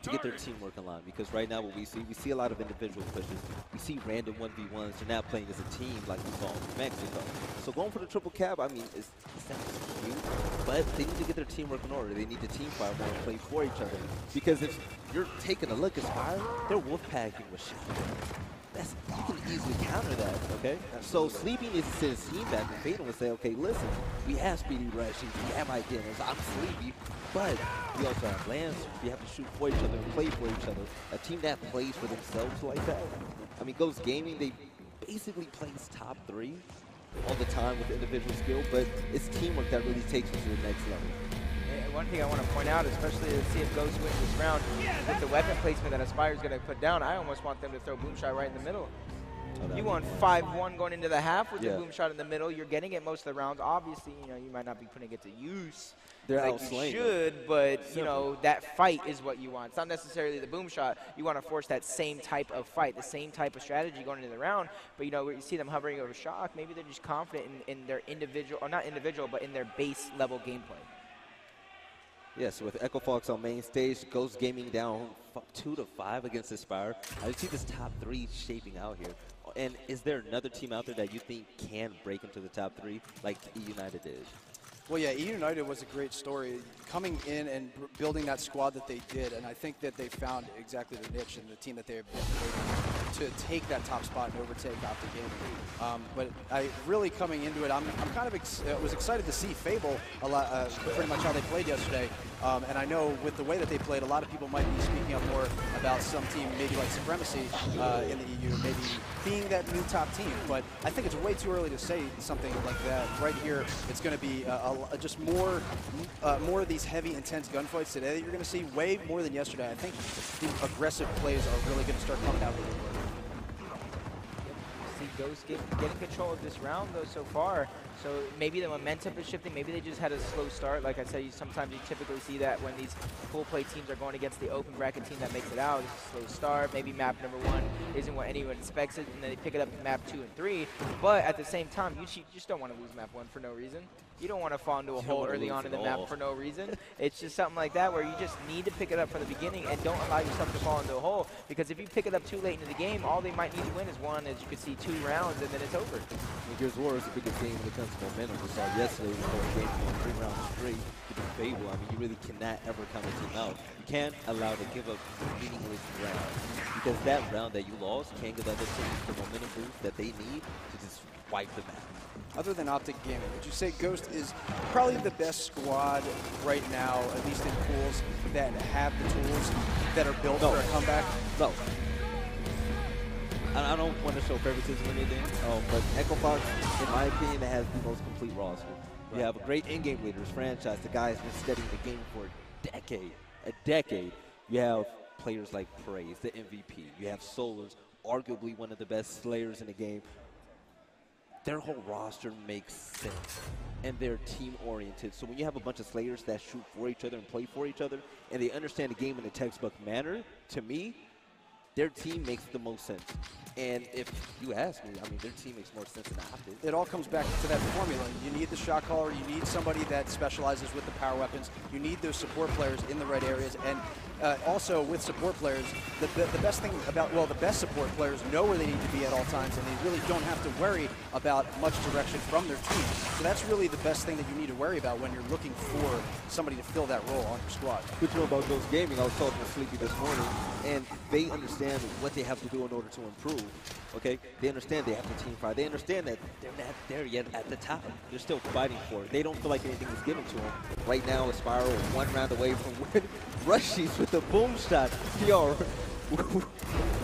to get their teamwork in line, because right now what we see a lot of individual pushes. We see random 1v1s. They're not playing as a team like we saw in Mexico. So going for the triple cap, I mean, it sounds cute, but they need to get their teamwork in order. They need to team fight more and play for each other, because if you're taking a look at Spire, they're wolfpacking with shotguns. You can easily counter that, okay? So Sleepy needs to send his team back and Fatal and say, okay, listen, we have Speedy Rushes, we have Identities, I'm Sleepy, but we also have Lance. We have to shoot for each other and play for each other. A team that plays for themselves like that. I mean, Ghost Gaming, they basically plays top 3 all the time with individual skill, but it's teamwork that really takes us to the next level. One thing I want to point out, especially to see if Ghost wins this round, with the weapon placement that Aspire's going to put down, I almost want them to throw boom shot right in the middle. You won 5-1 going into the half with the boom shot in the middle. You're getting it most of the rounds. Obviously, you know, you might not be putting it to use like you should, but you know, that fight is what you want. It's not necessarily the boom shot. You want to force that same type of fight, the same type of strategy going into the round. But you know, where you see them hovering over shock, maybe they're just confident in their individual, or not individual, but in their base level gameplay. Yes, with Echofox on main stage, Ghost Gaming down 2-5 against Aspire. I see this top 3 shaping out here. And is there another team out there that you think can break into the top 3 like E United did? Well, yeah, E United was a great story, coming in and building that squad that they did, and I think that they found exactly the niche and the team that they've been able to take that top spot and overtake off the game. But I really coming into it, I'm kind of was excited to see Fable a lot, pretty much how they played yesterday. And I know with the way that they played, a lot of people might be speaking up more about some team, maybe like Supremacy in the EU, maybe being that new top team. But I think it's way too early to say something like that. Right here, it's going to be just more of these heavy, intense gunfights today that you're going to see, way more than yesterday. I think the aggressive plays are really going to start coming out really quick. Ghost getting control of this round though so far. So maybe the momentum is shifting. Maybe they just had a slow start. Like I said, sometimes you typically see that when these full play teams are going against the open bracket team that makes it out. It's a slow start. Maybe map number 1 isn't what anyone expects it, and then they pick it up in map 2 and 3. But at the same time, you just don't want to lose map 1 for no reason. You don't want to fall into a hole early on in the map for no reason. It's just something like that where you just need to pick it up from the beginning and don't allow yourself to fall into a hole, because if you pick it up too late into the game, all they might need to win is one, as you can see, 2 rounds, and then it's over. Gears War is the biggest game when it comes to momentum. We saw yesterday with the game going 3 rounds straight to the Fable. I mean, you really cannot ever count a team out. You can't allow to give up meaningless rounds, because that round that you lost can give other teams the momentum boost that they need to just wipe the map. other than Optic Gaming, would you say Ghost is probably the best squad right now, at least in pools, that have the tools that are built for a comeback? No. I don't want to show favoritism or anything, but Echofox, in my opinion, has the most complete roster. You have a great in-game leaders franchise. The guy has been studying the game for a decade. You have players like Praise, the MVP. You have Solars, arguably one of the best slayers in the game. Their whole roster makes sense, and they're team-oriented. So when you have a bunch of slayers that shoot for each other and play for each other, and they understand the game in a textbook manner, to me, their team makes the most sense. And if you ask me, I mean, their team makes more sense than Optic. It all comes back to that formula. You need the shot caller. You need somebody that specializes with the power weapons. You need those support players in the right areas. And also with support players, the best thing about, well, the best support players know where they need to be at all times, and they really don't have to worry about much direction from their team. So that's really the best thing that you need to worry about when you're looking for somebody to fill that role on your squad. Good to know about Ghost Gaming. I was talking to Sleepy this morning, and they understand what they have to do in order to improve. Okay, they understand they have to team fight. They understand that they're not there yet at the top. They're still fighting for it. They don't feel like anything is given to them. Right now, Aspiro is one round away from winning. Rushies with the boom shot. PR,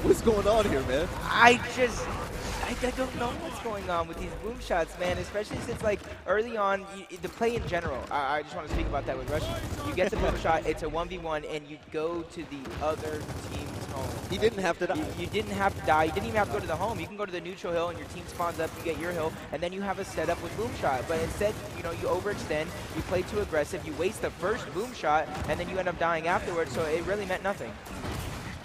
what's going on here, man? I don't know what's going on with these boom shots, man, especially since, like, early on, the play in general, I just want to speak about that with Rushy. You get the boom shot, it's a 1v1, and you go to the other team's home. He didn't have to die. You didn't have to die. You didn't even have to go to the home. You can go to the neutral hill, and your team spawns up, you get your hill, and then you have a setup with boom shot. But instead, you know, you overextend, you play too aggressive, you waste the first boom shot, and then you end up dying afterwards, so it really meant nothing.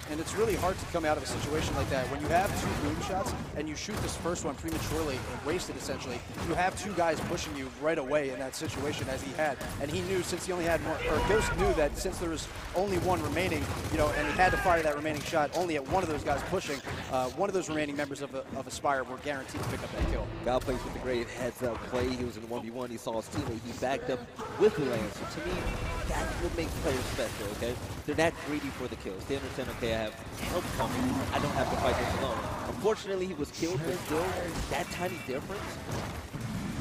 And it's really hard to come out of a situation like that. When you have two boom shots and you shoot this first one prematurely and waste it essentially, you have two guys pushing you right away in that situation as he had. And he knew since he only had one, or Ghost knew that since there was only one remaining, you know, and he had to fire that remaining shot only at one of those guys pushing, one of those remaining members of Aspire were guaranteed to pick up that kill. Gal plays with the great heads-up play. He was in the 1v1. He saw his teammate. He backed up with the Lancer. To me, that's what makes players special, okay? They're not greedy for the kills. They understand, okay, I have help coming. I don't have to fight this alone. Unfortunately, he was killed, but still, that tiny difference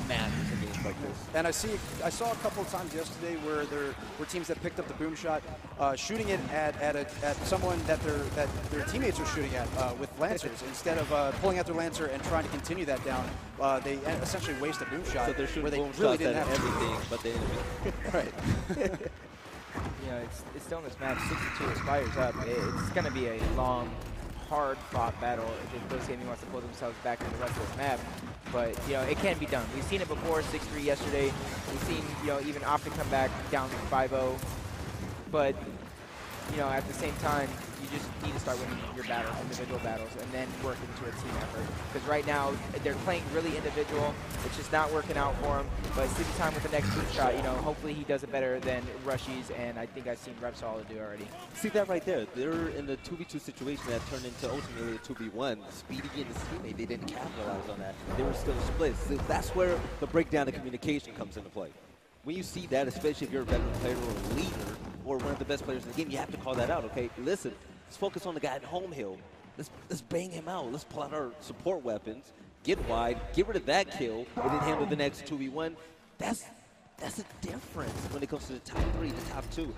matters in games like this. And I saw a couple of times yesterday where there were teams that picked up the boom shot, shooting it at someone that their teammates are shooting at with Lancers. Instead of pulling out their Lancer and trying to continue that down, they essentially waste a boom shot. So they're shooting where they boom really shots didn't at have everything but the enemy. Right. You know, it's still in this match. 62 Aspires up. It's going to be a long, hard-fought battle if Ghost Gaming wants to pull themselves back in the rest of this map. But, you know, it can be done. We've seen it before, 6-3 yesterday. We've seen, you know, even Optic come back down 5-0. But, you know, at the same time, you just need to start winning your battles, individual battles, and then work into a team effort. Because right now, they're playing really individual. It's just not working out for them. But Sleepy Time with the next boot shot, you know, hopefully he does it better than Rushies, and I think I've seen Repsol do already. See that right there? They're in the 2v2 situation that turned into ultimately a 2v1. Speedy and his teammate, they didn't capitalize on that. They were still split. So that's where the breakdown of communication comes into play. When you see that, especially if you're a veteran player or a leader or one of the best players in the game, you have to call that out, okay? Listen, let's focus on the guy at home hill. Let's bang him out. Let's pull out our support weapons, get wide, get rid of that kill, and then handle the next 2v1. That's a difference when it comes to the top 3, the top 2.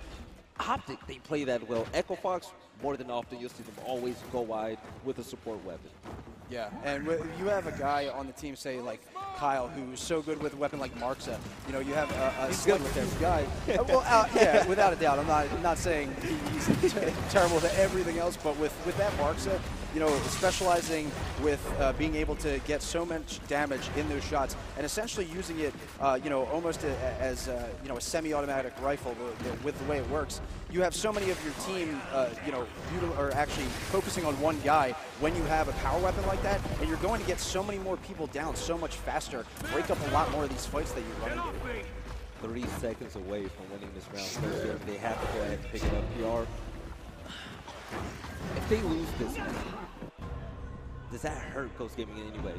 Optic, they play that well. Echofox, more than often, you'll see them always go wide with a support weapon. Yeah, and you have a guy on the team, say, like Kyle, who's so good with a weapon like Markza. You know, you have a slick guy. Well, yeah, without a doubt. I'm not saying he's terrible to everything else, but with that Markza, you know, specializing with being able to get so much damage in those shots and essentially using it, you know, almost as you know, a semi-automatic rifle with the way it works. You have so many of your team, you know, are actually focusing on one guy when you have a power weapon like that, and you're going to get so many more people down so much faster, break up a lot more of these fights that you run into. 3 seconds away from winning this round. They have to go ahead and pick it up. PR, if they lose this one, does that hurt Ghost Gaming in any way?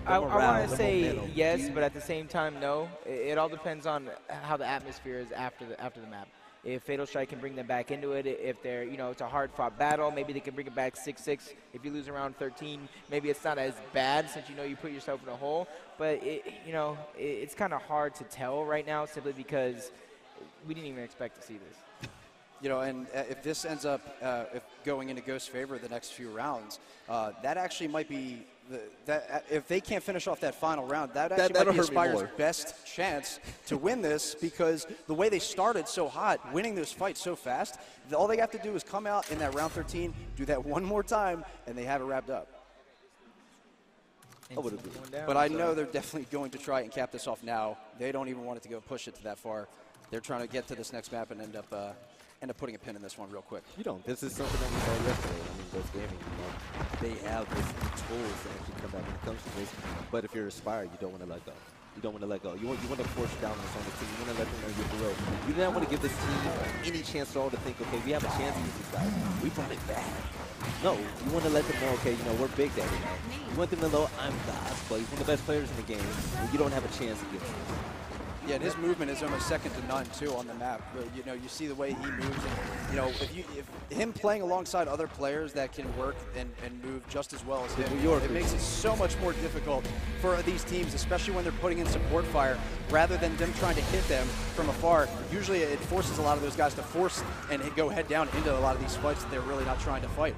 I want to say yes, but at the same time, no. It all depends on how the atmosphere is after the map. if Fatal Strike can bring them back into it, if they're, you know, it's a hard-fought battle, maybe they can bring it back 6-6. If you lose around 13, maybe it's not as bad since you know you put yourself in a hole. But, you know, it's kind of hard to tell right now simply because we didn't even expect to see this. You know, and if this ends up if going into Ghost's favor the next few rounds, that actually might be if they can't finish off that final round, that actually might be Aspire's best chance to win this, because the way they started so hot, winning this fight so fast, all they have to do is come out in that round 13, do that one more time, and they have it wrapped up. But I know they're definitely going to try and cap this off now. They don't even want it to go push it to that far. They're trying to get to this next map and end up putting a pin in this one real quick. You don't. This is something that we saw yesterday. I mean, those gaming, you know, they have the tools to actually come back when it comes to this. But if you're Aspire, you don't want to let go. You don't want to let go. You want to force dominance on the team. You want to let them know you're the real. You do not want to give this team any chance at all to think, okay, we have a chance against these guys. We brought it back. No, you want to let them know, okay, you know, we're Big Daddy now. You want them to know I'm God, but he's one of the best players in the game, and you don't have a chance against him. Yeah, and his movement is almost second to none too on the map. But, you know, you see the way he moves, and you know, if him playing alongside other players that can work and move just as well as him, it makes it so much more difficult for these teams, especially when they're putting in support fire rather than them trying to hit them from afar. Usually, it forces a lot of those guys to force and go head down into a lot of these fights that they're really not trying to fight.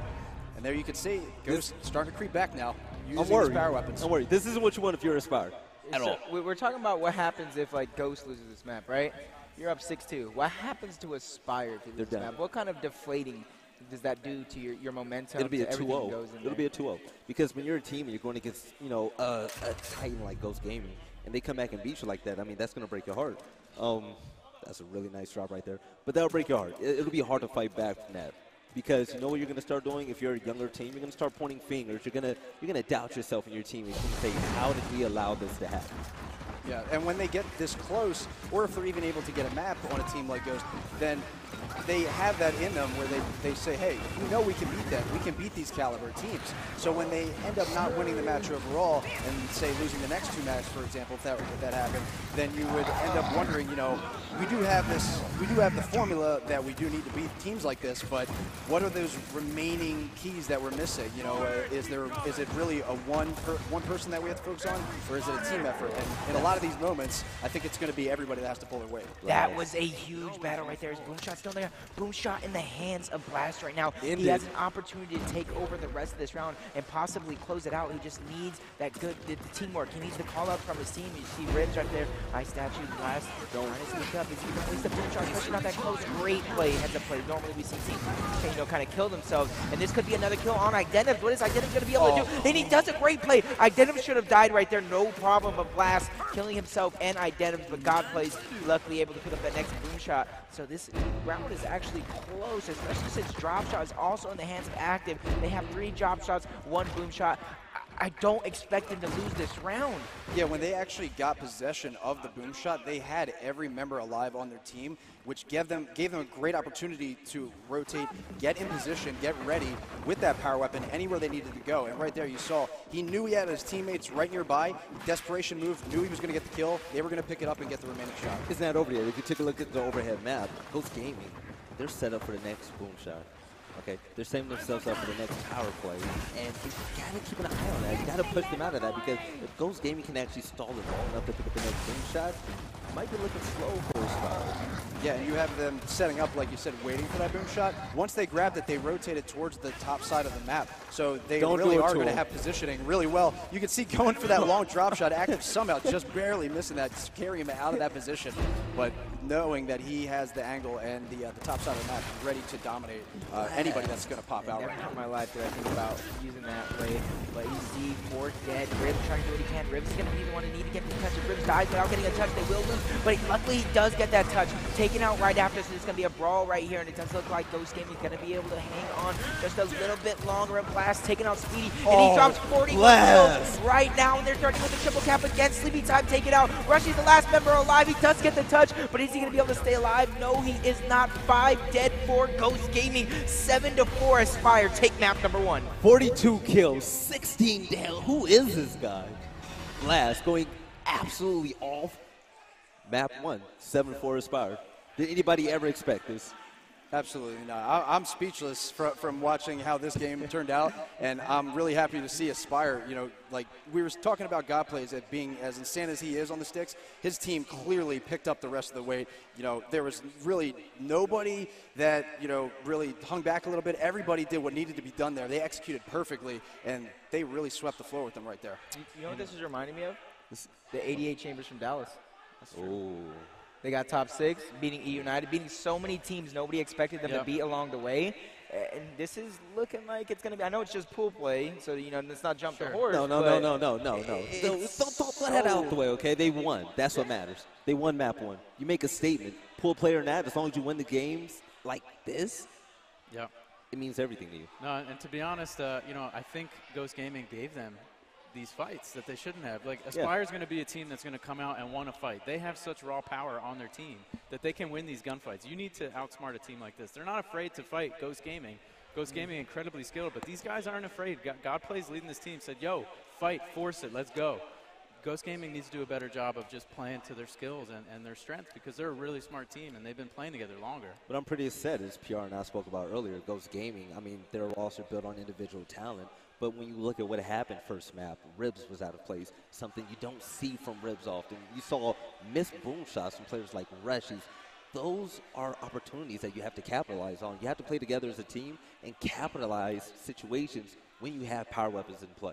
And there you can see Ghost starting to creep back now, using his power weapons. Don't worry, this isn't what you want if you're Aspire. At all. We're talking about what happens if, like, Ghost loses this map, right? You're up 6-2. What happens to Aspire if you lose this map? What kind of deflating does that do to your momentum? It'll be a 2-0. It'll be a 2-0. Because when you're a team and you're going against, you know, a titan like Ghost Gaming, and they come back and beat you like that, I mean, that's going to break your heart. That's a really nice drop right there. But that'll break your heart. It'll be hard to fight back from that. Because you know what you're going to start doing if you're a younger team? You're going to start pointing fingers. You're going to doubt yourself and your team. You're going to say, how did we allow this to happen? Yeah, and when they get this close, or if they're even able to get a map on a team like Ghost, then they have that in them where they say, hey, we know we can beat them. We can beat these caliber teams. So when they end up not winning the match overall and, say, losing the next two matches, for example, if that happened, then you would end up wondering, you know, we do have the formula that we do need to beat teams like this, but what are those remaining keys that we're missing? You know, is it really a one person that we have to focus on, or is it a team effort? And in a lot of these moments, I think it's going to be everybody that has to pull their weight. That was a huge battle right there. His boom shot's still there. Boom shot in the hands of Blast right now. He has an opportunity to take over the rest of this round and possibly close it out. He just needs that good teamwork. He needs the call out from his team. You see Ribs right there. High statue, Blast trying to sneak up. Is he going to place the boom shot, especially not that close? Great play, heads up play. Normally we see teams, you know, kind of kill themselves. And this could be another kill on Identiv. What is Identiv going to be able to do? And he does a great play. Identiv should have died right there. No problem, but Blast killing himself and Identiv, but God plays luckily able to put up that next boom shot. So this round is actually close, especially since drop shot is also in the hands of Active. They have 3 drop shots, 1 boom shot. I don't expect them to lose this round. Yeah, when they actually got possession of the boom shot, they had every member alive on their team, which gave them a great opportunity to rotate, get in position, get ready with that power weapon anywhere they needed to go. And right there you saw, he knew he had his teammates right nearby. Desperation move, knew he was going to get the kill. They were going to pick it up and get the remaining shot. Isn't that over there? If you take a look at the overhead map, Ghost Gaming, they're set up for the next boom shot. Okay, they're setting themselves up for the next power play, and you gotta keep an eye on that. You gotta push them out of that, because if Ghost Gaming can actually stall it long enough to pick up the next boom shot, it might be looking slow for Aspire. Yeah, and you have them setting up, like you said, waiting for that boom shot. Once they grabbed it, they rotated towards the top side of the map. So they really are going to have positioning really well. You can see going for that long drop shot, Active somehow just barely missing that, just carrying him out of that position. But knowing that he has the angle and the top side of the map ready to dominate anybody that's going to pop out right now. Never in my life did I think about using that play. But he's D4 dead. Ribs trying to do what he can. Ribs is going to be the one to need to get the touch. If Ribs dies without getting a touch, they will lose. But luckily he does get that touch. Taken out right after, so there's going to be a brawl right here. And it does look like Ghost Gaming is going to be able to hang on just a little bit longer. And Blast taking out Speedy. And he drops 40 kills right now. And they're starting with a triple cap against Sleepy Time. Take it out. Rushy's the last member alive. He does get the touch. But is he going to be able to stay alive? No, he is not. 5 dead for Ghost Gaming. 7-4 Aspire. Take map number 1. 42 kills, 16 down. Who is this guy? Blast going absolutely off. Map 1, 7-4 Aspire. Did anybody ever expect this? Absolutely not. I'm speechless from watching how this game turned out, and I'm really happy to see Aspire, like we were talking about God plays at being as insane as he is on the sticks. His team clearly picked up the rest of the weight. There was really nobody that, really hung back a little bit. Everybody did what needed to be done there. They executed perfectly, and they really swept the floor with them right there. You know what this is reminding me of? The 88 Chambers from Dallas. Oh. They got top 6, beating E United, beating so many teams nobody expected them to beat along the way. And this is looking like it's going to be – I know it's just pool play, so, let's not jump the horse. No. Don't let that out the way, okay? They won. That's what matters. They won map 1. You make a statement, pool play or not, as long as you win the games like this, it means everything to you. No, and to be honest, I think Ghost Gaming gave them these fights that they shouldn't have. Like, Aspire's going to be a team that's going to come out and want to fight. They have such raw power on their team that they can win these gunfights. You need to outsmart a team like this. They're not afraid to fight Ghost Gaming. Ghost Gaming incredibly skilled, but these guys aren't afraid. God Plays leading this team said, yo, fight, force it, let's go. Ghost Gaming needs to do a better job of just playing to their skills and their strengths, because they're a really smart team and they've been playing together longer. But I'm pretty upset, as PR and I spoke about earlier, Ghost Gaming, I mean, they're also built on individual talent. But when you look at what happened first map, Ribs was out of place, something you don't see from Ribs often. You saw missed boom shots from players like Rushies. Those are opportunities that you have to capitalize on. You have to play together as a team and capitalize situations when you have power weapons in play.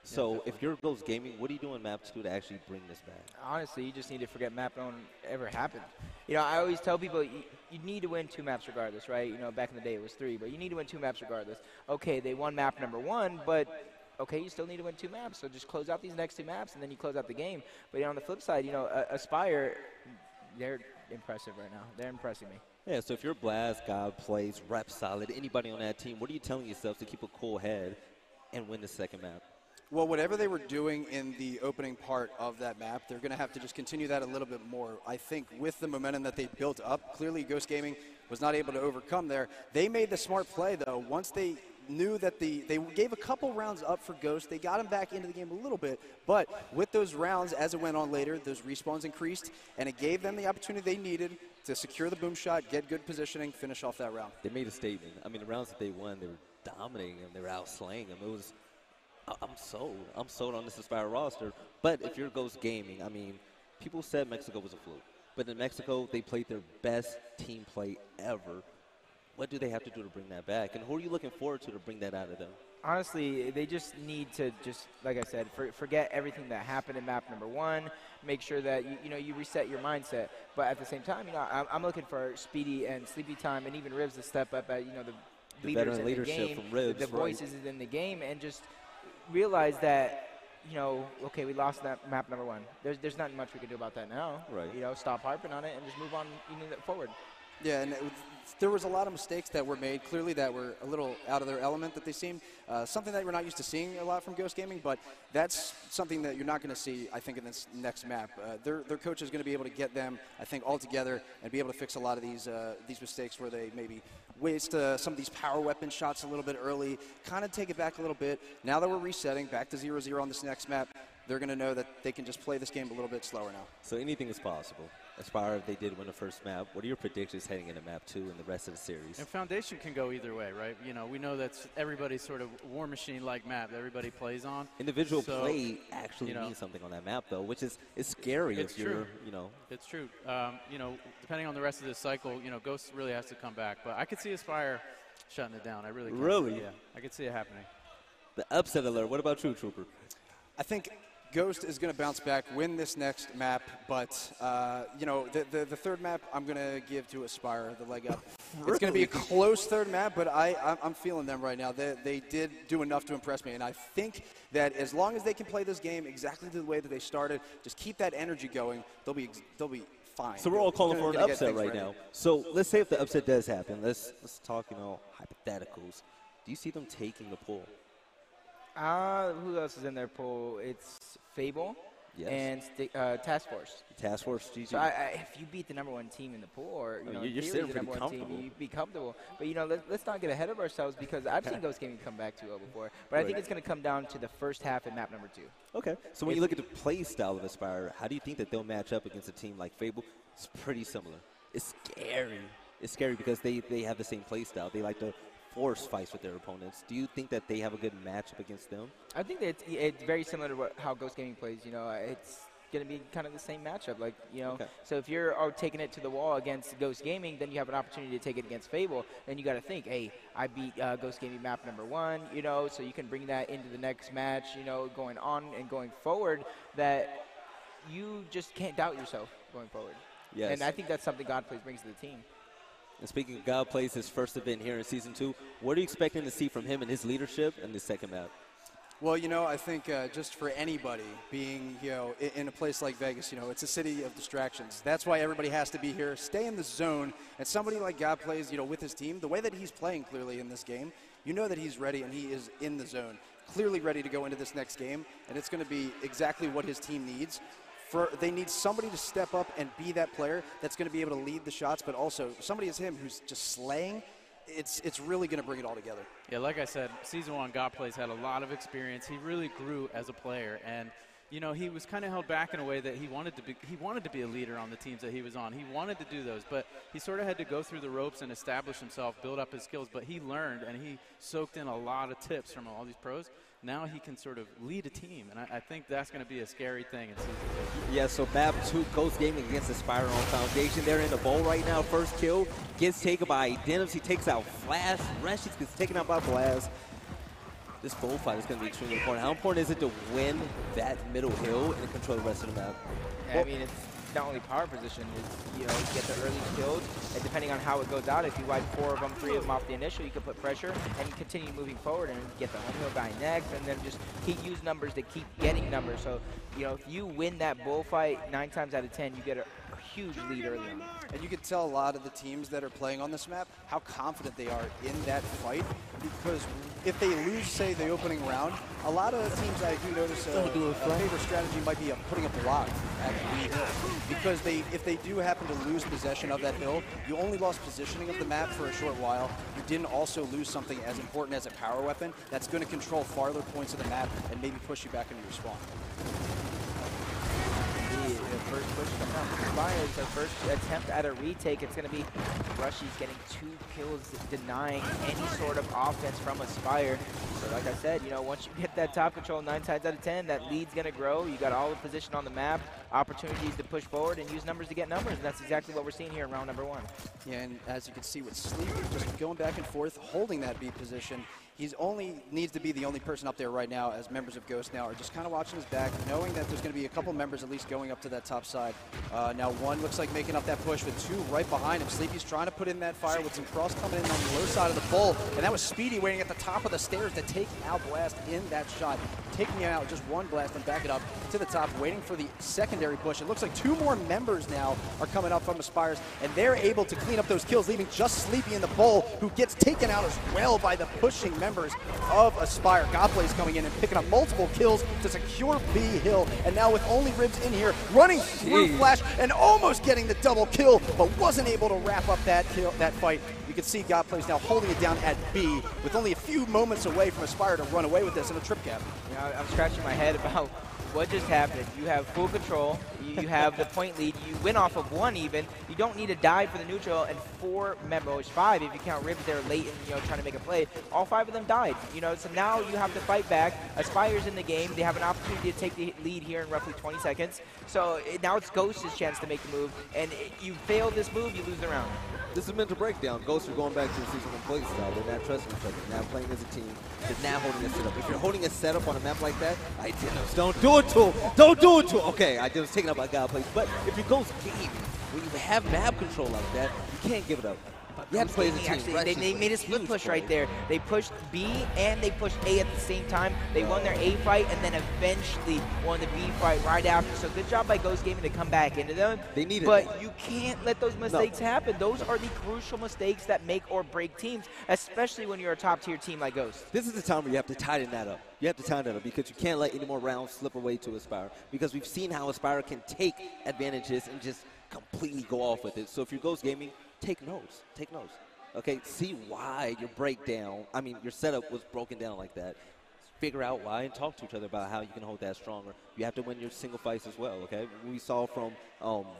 So if you're Ghost Gaming, what are you doing map 2 to actually bring this back? Honestly, you just need to forget map 1 ever happened. I always tell people you need to win 2 maps regardless, right? Back in the day it was 3, but you need to win 2 maps regardless. Okay, they won map number 1, but okay, you still need to win 2 maps. So just close out these next 2 maps and then you close out the game. But on the flip side, Aspire, they're impressive right now. They're impressing me. Yeah, so if you're Blast, God Plays, Rep Solid, anybody on that team, what are you telling yourself to keep a cool head and win the second map? Well, whatever they were doing in the opening part of that map, they're going to have to just continue that a little bit more. I think with the momentum that they built up, clearly Ghost Gaming was not able to overcome there. They made the smart play, though. Once they knew that they gave a couple rounds up for Ghost, they got him back into the game a little bit. But with those rounds, as it went on later, those respawns increased, and it gave them the opportunity they needed to secure the boom shot, get good positioning, finish off that round. They made a statement. I mean, the rounds that they won, they were dominating them. They were outslaying them. It was... I'm sold. I'm sold on this Aspire roster. But if you're Ghost Gaming, I mean, people said Mexico was a fluke. But in Mexico, they played their best team play ever. What do they have to do to bring that back? And who are you looking forward to bring that out of them? Honestly, they just need to like I said, forget everything that happened in map number 1. Make sure that you reset your mindset. But at the same time, I'm looking for Speedy and Sleepy Time and even Ribs to step up at the leaders in the game, from Ribs, the voices in the game, and just realize that, okay, we lost that map number 1. There's not much we can do about that now. Right. Stop harping on it and just move on forward. Yeah, and there was a lot of mistakes that were made, clearly that were a little out of their element, that they seemed something that we're not used to seeing a lot from Ghost Gaming, but that's something that you're not going to see, I think, in this next map. Their coach is going to be able to get them, I think, all together and be able to fix a lot of these mistakes where they maybe waste some of these power weapon shots a little bit early, kind of take it back a little bit. Now that we're resetting back to 0-0 on this next map, they're going to know that they can just play this game a little bit slower now. So anything is possible. Aspire, they did win the first map. What are your predictions heading into map 2 and the rest of the series? And Foundation can go either way, right? We know that's everybody's sort of war machine-like map that everybody plays on. Individual play actually means something on that map, though, which is scary if you're, It's true. Depending on the rest of this cycle, Ghost really has to come back. But I could see Aspire shutting it down. I really can. Really? Yeah, I could see it happening. The upset alert. What about you, Trooper? I think Ghost is going to bounce back, win this next map, but, the third map I'm going to give to Aspire, the leg up. It's going to be a close third map, but I'm feeling them right now. They did do enough to impress me, and I think that as long as they can play this game exactly the way that they started, just keep that energy going, they'll be fine. So we're all calling for an upset right now. So let's say if the upset does happen, let's talk, hypotheticals. Do you see them taking the pool? Who else is in their pool? It's Fable and Task Force. Task Force, GG. So if you beat the number 1 team in the pool, or you're sitting pretty comfortable. Team, you'd be comfortable. But let's not get ahead of ourselves, because I've seen Ghost Gaming come back 2-0 before. But I think it's going to come down to the first half in map number 2. Okay. So when you look at the play style of Aspire, how do you think that they'll match up against a team like Fable? It's pretty similar. It's scary. It's scary because they have the same play style. They like to force fights with their opponents. Do you think that they have a good matchup against them? I think that it's very similar to how Ghost Gaming plays. You know, it's going to be kind of the same matchup. Like, you know, so if you're taking it to the wall against Ghost Gaming, then you have an opportunity to take it against Fable. Then you got to think, hey, I beat Ghost Gaming map #1, you know, so you can bring that into the next match, you know, going on and going forward, that you just can't doubt yourself going forward. Yes. And I think that's something God Plays brings to the team. And speaking of God Plays, his first event here in Season 2, what are you expecting to see from him and his leadership in the second map? Well, you know, I think just for anybody being, you know, in a place like Vegas, you know, it's a city of distractions. That's why everybody has to be here, stay in the zone. And somebody like God Plays, you know, with his team, the way that he's playing clearly in this game, you know that he's ready and he is in the zone, clearly ready to go into this next game. And it's going to be exactly what his team needs. They need somebody to step up and be that player that's going to be able to lead the shots, but also somebody as him who's just slaying. It's really going to bring it all together. Yeah, like I said, Season 1, God Plays had a lot of experience. He really grew as a player, and you know, he was kind of held back in a way that he wanted to be a leader on the teams that he was on. He wanted to do those, but he sort of had to go through the ropes and establish himself, build up his skills. But he learned, and he soaked in a lot of tips from all these pros. Now he can sort of lead a team, and I think that's going to be a scary thing in Season 2. Yeah, so map 2, Ghost Gaming against Aspire on Foundation. They're in the bowl right now. First kill gets taken by Denims. He takes out Flash. Rashi's gets taken out by Blast. This bullfight is going to be extremely important. How important is it to win that middle hill and control the rest of the map? Yeah, I mean, it's not only power position, it's, you know, you get the early kills, and depending on how it goes out, if you wipe 4 of them, 3 of them off the initial, you can put pressure and continue moving forward and get the home hill guy next, and then just use numbers to keep getting numbers. So, you know, if you win that bullfight 9 times out of 10, you get a huge lead early on. And you can tell a lot of the teams that are playing on this map how confident they are in that fight, because if they lose, say, the opening round, a lot of teams I do notice a favorite strategy might be putting a block at the hill, because if they do happen to lose possession of that hill, you only lost positioning of the map for a short while. You didn't also lose something as important as a power weapon that's going to control farther points of the map and maybe push you back into your spawn. The first push coming up. Aspire is their first attempt at a retake. It's going to be Rushy's getting 2 kills, denying any sort of offense from Aspire. So like I said, you know, once you get that top control 9 times out of 10, that lead's going to grow. You got all the position on the map, opportunities to push forward and use numbers to get numbers. And that's exactly what we're seeing here in round #1. Yeah, and as you can see with Sleepy, just going back and forth, holding that B position. He's needs to be the only person up there right now, as members of Ghost now are just kind of watching his back, knowing that there's going to be a couple members at least going up to that top side. Now 1 looks like making up that push with 2 right behind him. Sleepy's trying to put in that fire with some cross coming in on the low side of the bowl, and that was Speedy waiting at the top of the stairs to take out Blast in that shot. Taking out just 1 blast and back it up to the top, waiting for the secondary push. It looks like 2 more members now are coming up from Aspires, and they're able to clean up those kills, leaving just Sleepy in the bowl, who gets taken out as well by the pushing members of Aspire. Godplay's coming in and picking up multiple kills to secure B Hill, and now with only Ribs in here, running through Flash and almost getting the double kill, but wasn't able to wrap up that fight. You can see Godplay's now holding it down at B, with only a few moments away from Aspire to run away with this in a trip cap. You know, I'm scratching my head about what just happened. You have full control, you have the point lead, you win off of 1 even, you don't need to die for the neutral, and 4 members, 5 if you count Ribs there late and, you know, trying to make a play, all 5 of them died. You know, so now you have to fight back. Aspire's in the game, they have an opportunity to take the lead here in roughly 20 seconds, so now it's Ghost's chance to make the move, and you fail this move, you lose the round. This is mental breakdown. Ghosts are going back to the Season 1 play style. They're not trusting each other. They're not playing as a team. They're not holding a setup. If you're holding a setup on a map like that, don't do it to him. Don't do it to him. Okay, I was taken up by Godplay. But if you're Ghost Gaming, when you have map control like that, you can't give it up. You have to play as a team. Actually, they made a split push right there. They pushed B and they pushed A at the same time. They won their A fight and then eventually won the B fight right after. So good job by Ghost Gaming to come back into them. They needed But it. you can't let those mistakes happen. Those are the crucial mistakes that make or break teams, especially when you're a top-tier team like Ghost. This is the time where you have to tighten that up. You have to tighten that up because you can't let any more rounds slip away to Aspire, because we've seen how Aspire can take advantages and just completely go off with it. So if you're Ghost Gaming, take notes. Take notes. Okay, see why your setup was broken down like that. Figure out why and talk to each other about how you can hold that stronger. You have to win your single fights as well, okay? We saw from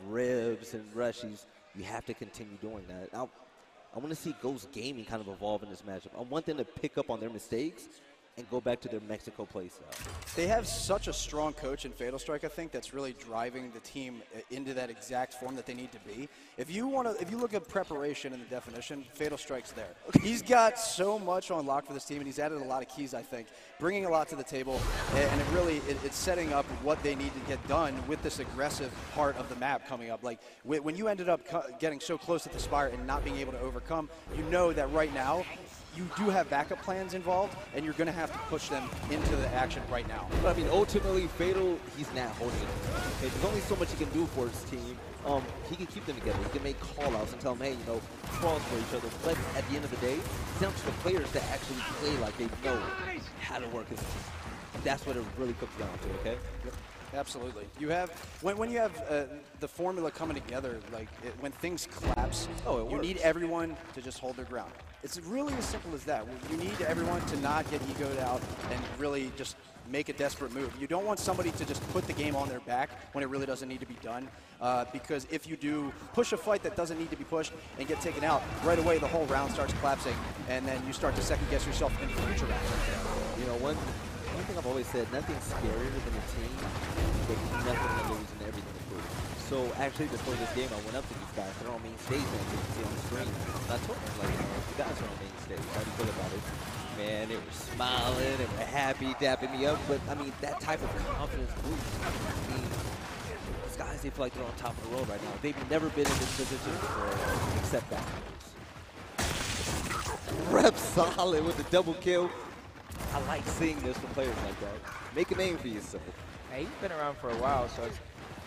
Ribs and Rushies, You have to continue doing that. I want to see Ghost Gaming kind of evolve in this matchup. I want them to pick up on their mistakes and go back to their Mexico playstyle. They have such a strong coach in Fatal Strike, I think, that's really driving the team into that exact form that they need to be. If you look at preparation and the definition, Fatal Strike's there. He's got so much on lock for this team, and he's added a lot of keys, I think, bringing a lot to the table, and it's setting up what they need to get done with this aggressive part of the map coming up. Like, when you ended up getting so close at the Spire and not being able to overcome, you know that right now, you do have backup plans involved, and you're going to have to push them into the action right now. But I mean, ultimately, Fatal, he's not holding it. Okay, there's only so much he can do for his team. He can keep them together. He can make call-outs and tell them, hey, you know, cross for each other. But at the end of the day, it's down to the players that actually play like they know how to work as a team. That's what it really comes down to, okay? Yep. Absolutely. You have when you have the formula coming together, like when things collapse, you need everyone to just hold their ground. It's really as simple as that. You need everyone to not get egoed out and really just make a desperate move. You don't want somebody to just put the game on their back when it really doesn't need to be done, because if you do push a fight that doesn't need to be pushed and get taken out, right away the whole round starts collapsing, and then you start to second guess yourself in future rounds. You know, one thing I've always said, nothing's scarier than a team with nothing to lose and everything to prove. So actually, before this game, I went up to these guys. They're on main stage, man. You can see on the screen. And I told them, like, you guys are on main stage. How do you feel about it? Man, they were smiling, they were happy, dapping me up. But, I mean, that type of confidence boost. I mean, these guys, they feel like they're on top of the world right now. They've never been in this position before, except that. Rep solid with the double kill. I like seeing this from players like that. Make a name for yourself. Hey, he's been around for a while, so it's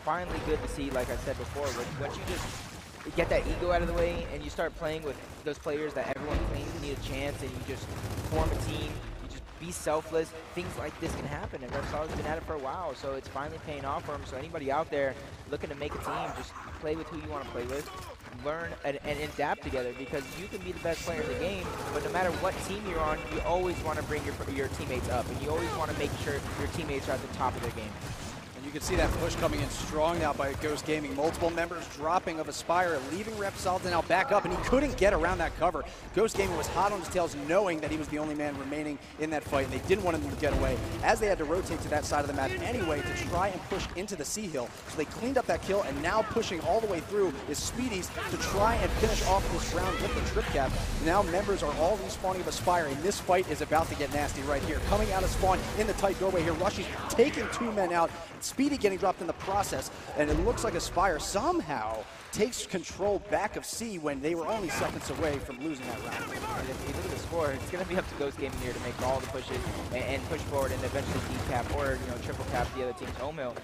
finally good to see, like I said before, once you just get that ego out of the way and you start playing with those players that everyone claims need a chance, and you just form a team, you just be selfless, things like this can happen. And Repsol's been at it for a while, so it's finally paying off for him. So anybody out there looking to make a team, just play with who you want to play with. Learn and adapt together, because you can be the best player in the game, but no matter what team you're on, you always want to bring your teammates up, and you always want to make sure your teammates are at the top of their game. You can see that push coming in strong now by Ghost Gaming. Multiple members dropping of Aspire, leaving Repsol to now back up, and he couldn't get around that cover. Ghost Gaming was hot on his tails, knowing that he was the only man remaining in that fight, and they didn't want him to get away, as they had to rotate to that side of the map anyway to try and push into the C hill. So they cleaned up that kill, and now pushing all the way through is Speedies to try and finish off this round with the trip cap. Now members are all respawning of Aspire, and this fight is about to get nasty right here. Coming out of spawn in the tight doorway here, Rushy's taking 2 men out. Speedy getting dropped in the process, and it looks like Aspire somehow takes control back of C when they were only seconds away from losing that round. And if you look at the score, it's going to be up to Ghost Gaming here to make all the pushes and push forward and eventually decap or triple cap the other team's home hill.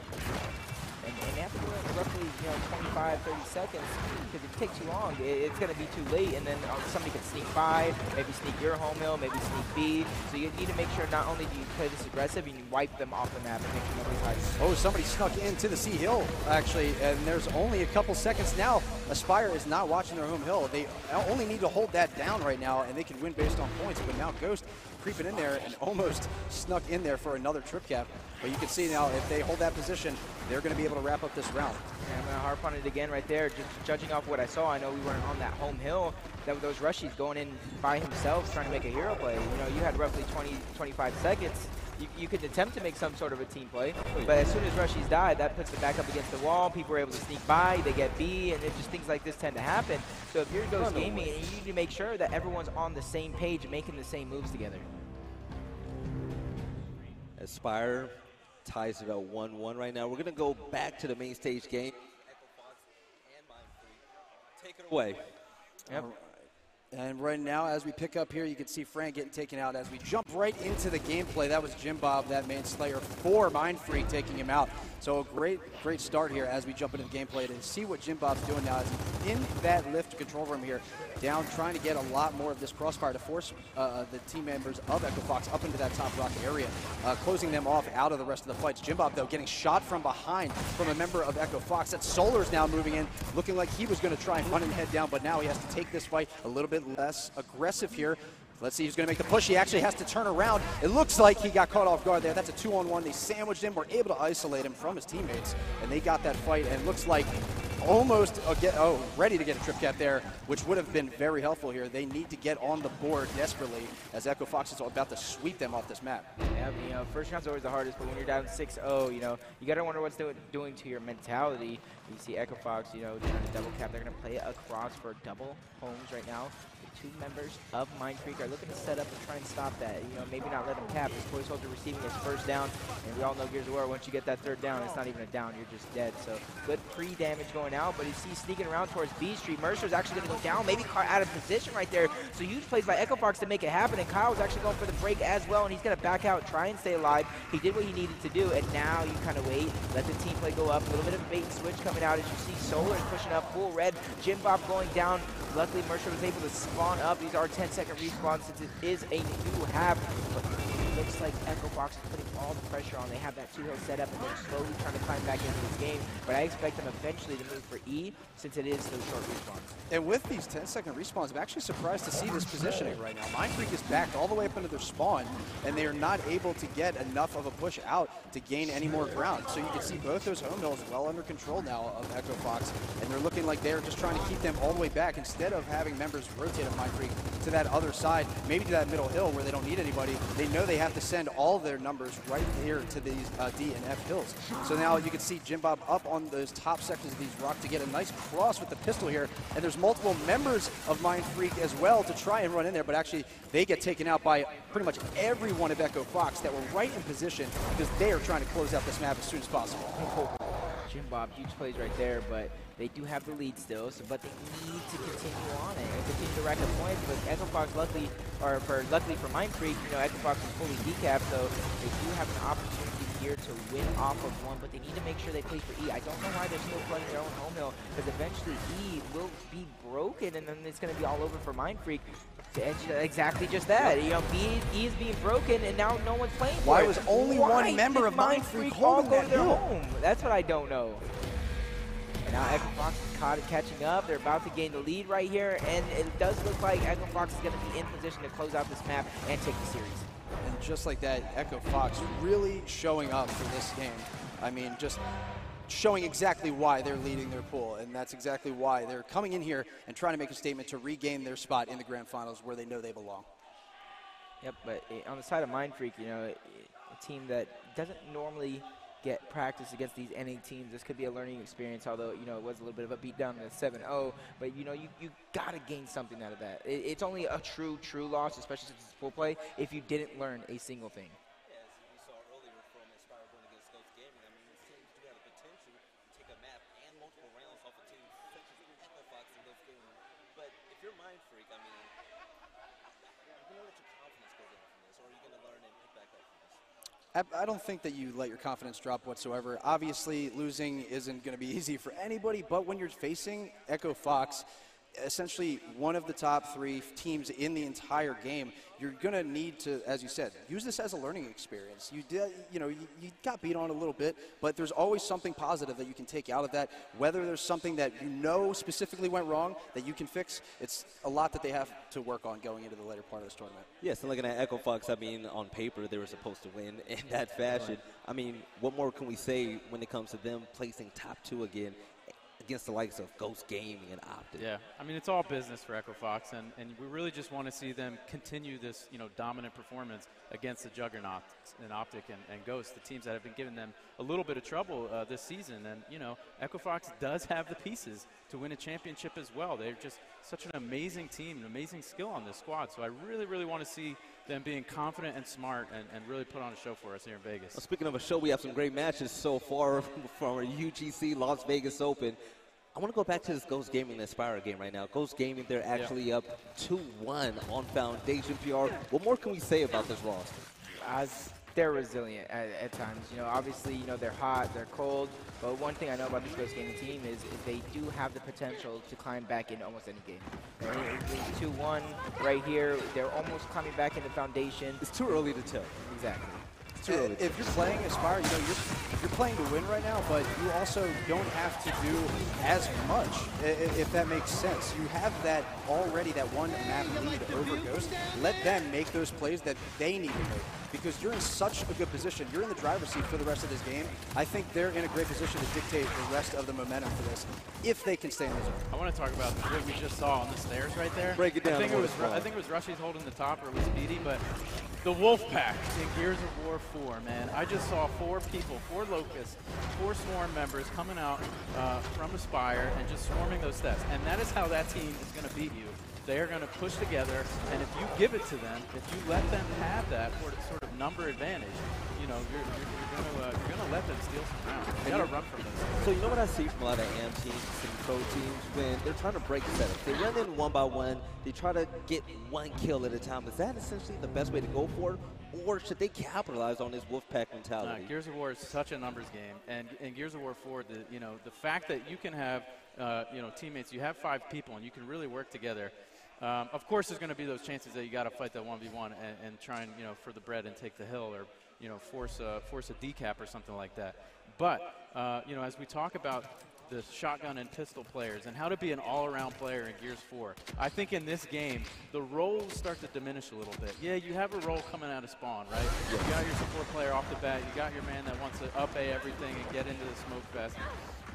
And after roughly 25, 30 seconds, because if it takes too long, it's going to be too late, and then somebody can sneak by, maybe sneak your home hill, maybe sneak B. So you need to make sure not only do you play this aggressive, you wipe them off the map and make sure nobody's hiding. Oh, somebody snuck into the C hill, actually, and there's only a couple seconds now. Aspire is not watching their home hill. They only need to hold that down right now, and they can win based on points, but now Ghost creeping in there and almost snuck in there for another trip cap. But you can see now, if they hold that position, they're going to be able to wrap up this round. And I'm going to harp on it again right there. Just judging off what I saw, I know we weren't on that home hill. That with those rushies going in by himself, trying to make a hero play. You had roughly 20, 25 seconds. You could attempt to make some sort of a team play, but as soon as rushies died, that puts them back up against the wall. People are able to sneak by, they get B, and just things like this tend to happen. So if you're Ghost Gaming, you need to make sure that everyone's on the same page and making the same moves together. Aspire ties it at 1-1 right now. We're going to go back to the main stage game. Echofox and Mindfreak. Take it away. Yep. And right now, as we pick up here, you can see Frank getting taken out. As we jump right into the gameplay, that was Jim Bob, that main slayer, for Mindfreak, taking him out. So a great start here as we jump into the gameplay to see what Jim Bob's doing now as he's in that lift control room here, down trying to get a lot more of this crossfire to force the team members of Echofox up into that top rock area, closing them off out of the rest of the fights. Jim Bob, though, getting shot from behind from a member of Echofox. That Solar's now moving in, looking like he was going to try and run and head down, but now he has to take this fight a little bit less aggressive here. Let's see who's going to make the push. He actually has to turn around. It looks like he got caught off guard there. That's a 2-on-1. They sandwiched him, were able to isolate him from his teammates, and they got that fight. And it looks like almost ready to get a trip cap there, which would have been very helpful here. They need to get on the board desperately as Echofox is about to sweep them off this map. Yeah, you know, first round's always the hardest, but when you're down 6-0, you know, you got to wonder what's doing to your mentality. You see Echofox, you know, trying to double cap. They're going to play across for double homes right now. The 2 members of Mindfreak are looking to set up and try and stop that. You know, maybe not let him cap. This Toy Soldier receiving his first down, and we all know Gears of War, once you get that 3rd down, it's not even a down, you're just dead. So good pre-damage going out, but you see sneaking around towards B Street. Mercer's actually going to go down, maybe out of position right there. So huge plays by Echofox to make it happen, and Kyle's actually going for the break as well, and he's going to back out, try and stay alive. He did what he needed to do, and now you kind of wait, let the team play go up. A little bit of bait and switch coming out as you see Solar is pushing up full red. Jim Bob going down. Luckily, Mercer was able to spawn up. These are 10-second respawns since it is a new half. But it looks like Echofox is putting all the pressure on. They have that 2-hill set up, and they're slowly trying to climb back into this game. But I expect them eventually to move for E, since it is those short respawns. And with these 10-second respawns, I'm actually surprised to see this positioning right now. Mindfreak is backed all the way up into their spawn, and they are not able to get enough of a push out to gain any more ground. So you can see both those home hills well under control now of Echofox, and they're looking like they're just trying to keep them all the way back instead of having members rotate on Mindfreak to that other side, maybe to that middle hill where they don't need anybody. They know they have to send all their numbers right here to these D and F hills. So now you can see Jim Bob up on those top sections of these rocks to get a nice cross with the pistol here, and there's multiple members of Mindfreak as well to try and run in there, but actually they get taken out by pretty much every one of Echofox that were right in position because they are trying to close out this map as soon as possible. Jim Bob, huge plays right there, but they do have the lead still, but they need to continue on it and continue to rack up points. But Echofox, luckily for Mindfreak, you know, Echofox is fully decapped, so they do have an opportunity here to win off of one, but they need to make sure they play for E. I don't know why they're still playing their own home hill, because eventually E will be broken, and then it's going to be all over for Mindfreak. Exactly just that. You know, E is being broken, and now no one's playing for Why it. was only one member of Mindfreak all holding go that to their hill? home? That's what I don't know. And now Echofox is catching up. They're about to gain the lead right here, and it does look like Echofox is going to be in position to close out this map and take the series. And just like that, Echofox really showing up for this game. I mean, just showing exactly why they're leading their pool, and that's exactly why they're coming in here and trying to make a statement to regain their spot in the grand finals where they know they belong. Yep, but on the side of Mindfreak, you know, a team that doesn't normally get practice against these NA teams. This could be a learning experience, although, you know, it was a little bit of a beatdown at 7-0. But, you know, you got to gain something out of that. It's only a true loss, especially since it's full play, if you didn't learn a single thing. Yeah, as we saw earlier from Aspire going against Ghost Gaming, I mean, these teams do have the potential to take a map and multiple rounds off of teams such as Echofox and Ghost Gaming. But if you're Mindfreak, I mean, you're going to let your confidence go down from this, or are you going to learn and pick back up from this? I don't think that you let your confidence drop whatsoever. Obviously, losing isn't going to be easy for anybody, but when you're facing Echofox, essentially one of the top 3 teams in the entire game, you're going to need to, as you said, use this as a learning experience. You got beat on a little bit, but there's always something positive that you can take out of that. Whether there's something that you know specifically went wrong that you can fix, it's a lot that they have to work on going into the later part of this tournament. Yes, and looking at Echofox, I mean, on paper, they were supposed to win in that fashion. I mean, what more can we say when it comes to them placing top 2 again against the likes of Ghost Gaming and Optic? Yeah, I mean, it's all business for Echofox, and we really just want to see them continue this, you know, dominant performance against the juggernauts and Optic and Ghost, the teams that have been giving them a little bit of trouble this season. And, you know, Echofox does have the pieces to win a championship as well. They're just such an amazing team, an amazing skill on this squad. So I really, really want to see them being confident and smart and really put on a show for us here in Vegas. Well, speaking of a show, we have some great matches so far from our UGC Las Vegas Open. I want to go back to this Ghost Gaming and Aspire game right now. Ghost Gaming, they're actually up 2-1 on Foundation PR. What more can we say about this roster? They're resilient at times. You know, obviously, you know, they're hot, they're cold. But one thing I know about this Ghost Gaming team is they do have the potential to climb back into almost any game. 2-1 right here. They're almost climbing back into Foundation. It's too early to tell. Exactly. if you're playing Aspire, you know, you're playing to win right now, but you also don't have to do as much, if that makes sense. You have that already, that one map lead over Ghost. Let them make those plays that they need to make, because you're in such a good position. You're in the driver's seat for the rest of this game. I think they're in a great position to dictate the rest of the momentum for this, if they can stay in the zone. I want to talk about what we just saw on the stairs right there. Break it down. I think it was Rushy's holding the top, or it was Speedy, but the Wolf Pack in Gears of War 4, man. I just saw 4 people, 4 Locusts, 4 Swarm members coming out from Aspire and just swarming those steps. And that is how that team is going to beat you. They are going to push together, and if you give it to them, if you let them have that sort of number advantage, you know, you're going to let them steal some rounds. You got to run from those. So you know what I see from a lot of AM teams and pro teams when they're trying to break setups? They run in one by one. They try to get one kill at a time. Is that essentially the best way to go for it? Or should they capitalize on this Wolfpack mentality? Gears of War is such a numbers game, and in Gears of War 4, the fact that you can have teammates, you have 5 people, and you can really work together. Of course, there's going to be those chances that you got to fight that 1v1 and try and for the bread and take the hill, or force a decap or something like that. But as we talk about the shotgun and pistol players and how to be an all-around player in Gears 4, I think in this game the roles start to diminish a little bit. Yeah, you have a role coming out of spawn, right? You got your support player off the bat. You got your man that wants to up A everything and get into the smoke fest.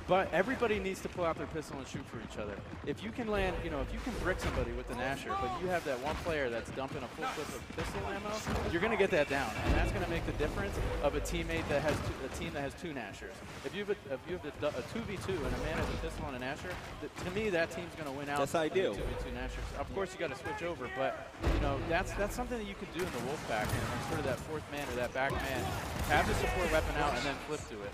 But everybody needs to pull out their pistol and shoot for each other. If you can land, if you can brick somebody with an Asher, but you have that one player that's dumping a full clip of pistol ammo, you're going to get that down, and that's going to make the difference of a teammate that has a team that has 2 Nashers. If you have a 2v2 and a man has a pistol and an Asher, to me that team's going to win out. That's ideal. 2v2 Nashers. Of course, you got to switch over, but that's something that you could do in the Wolfpack, and sort of that 4th man or that back man, have the support weapon out and then flip to it.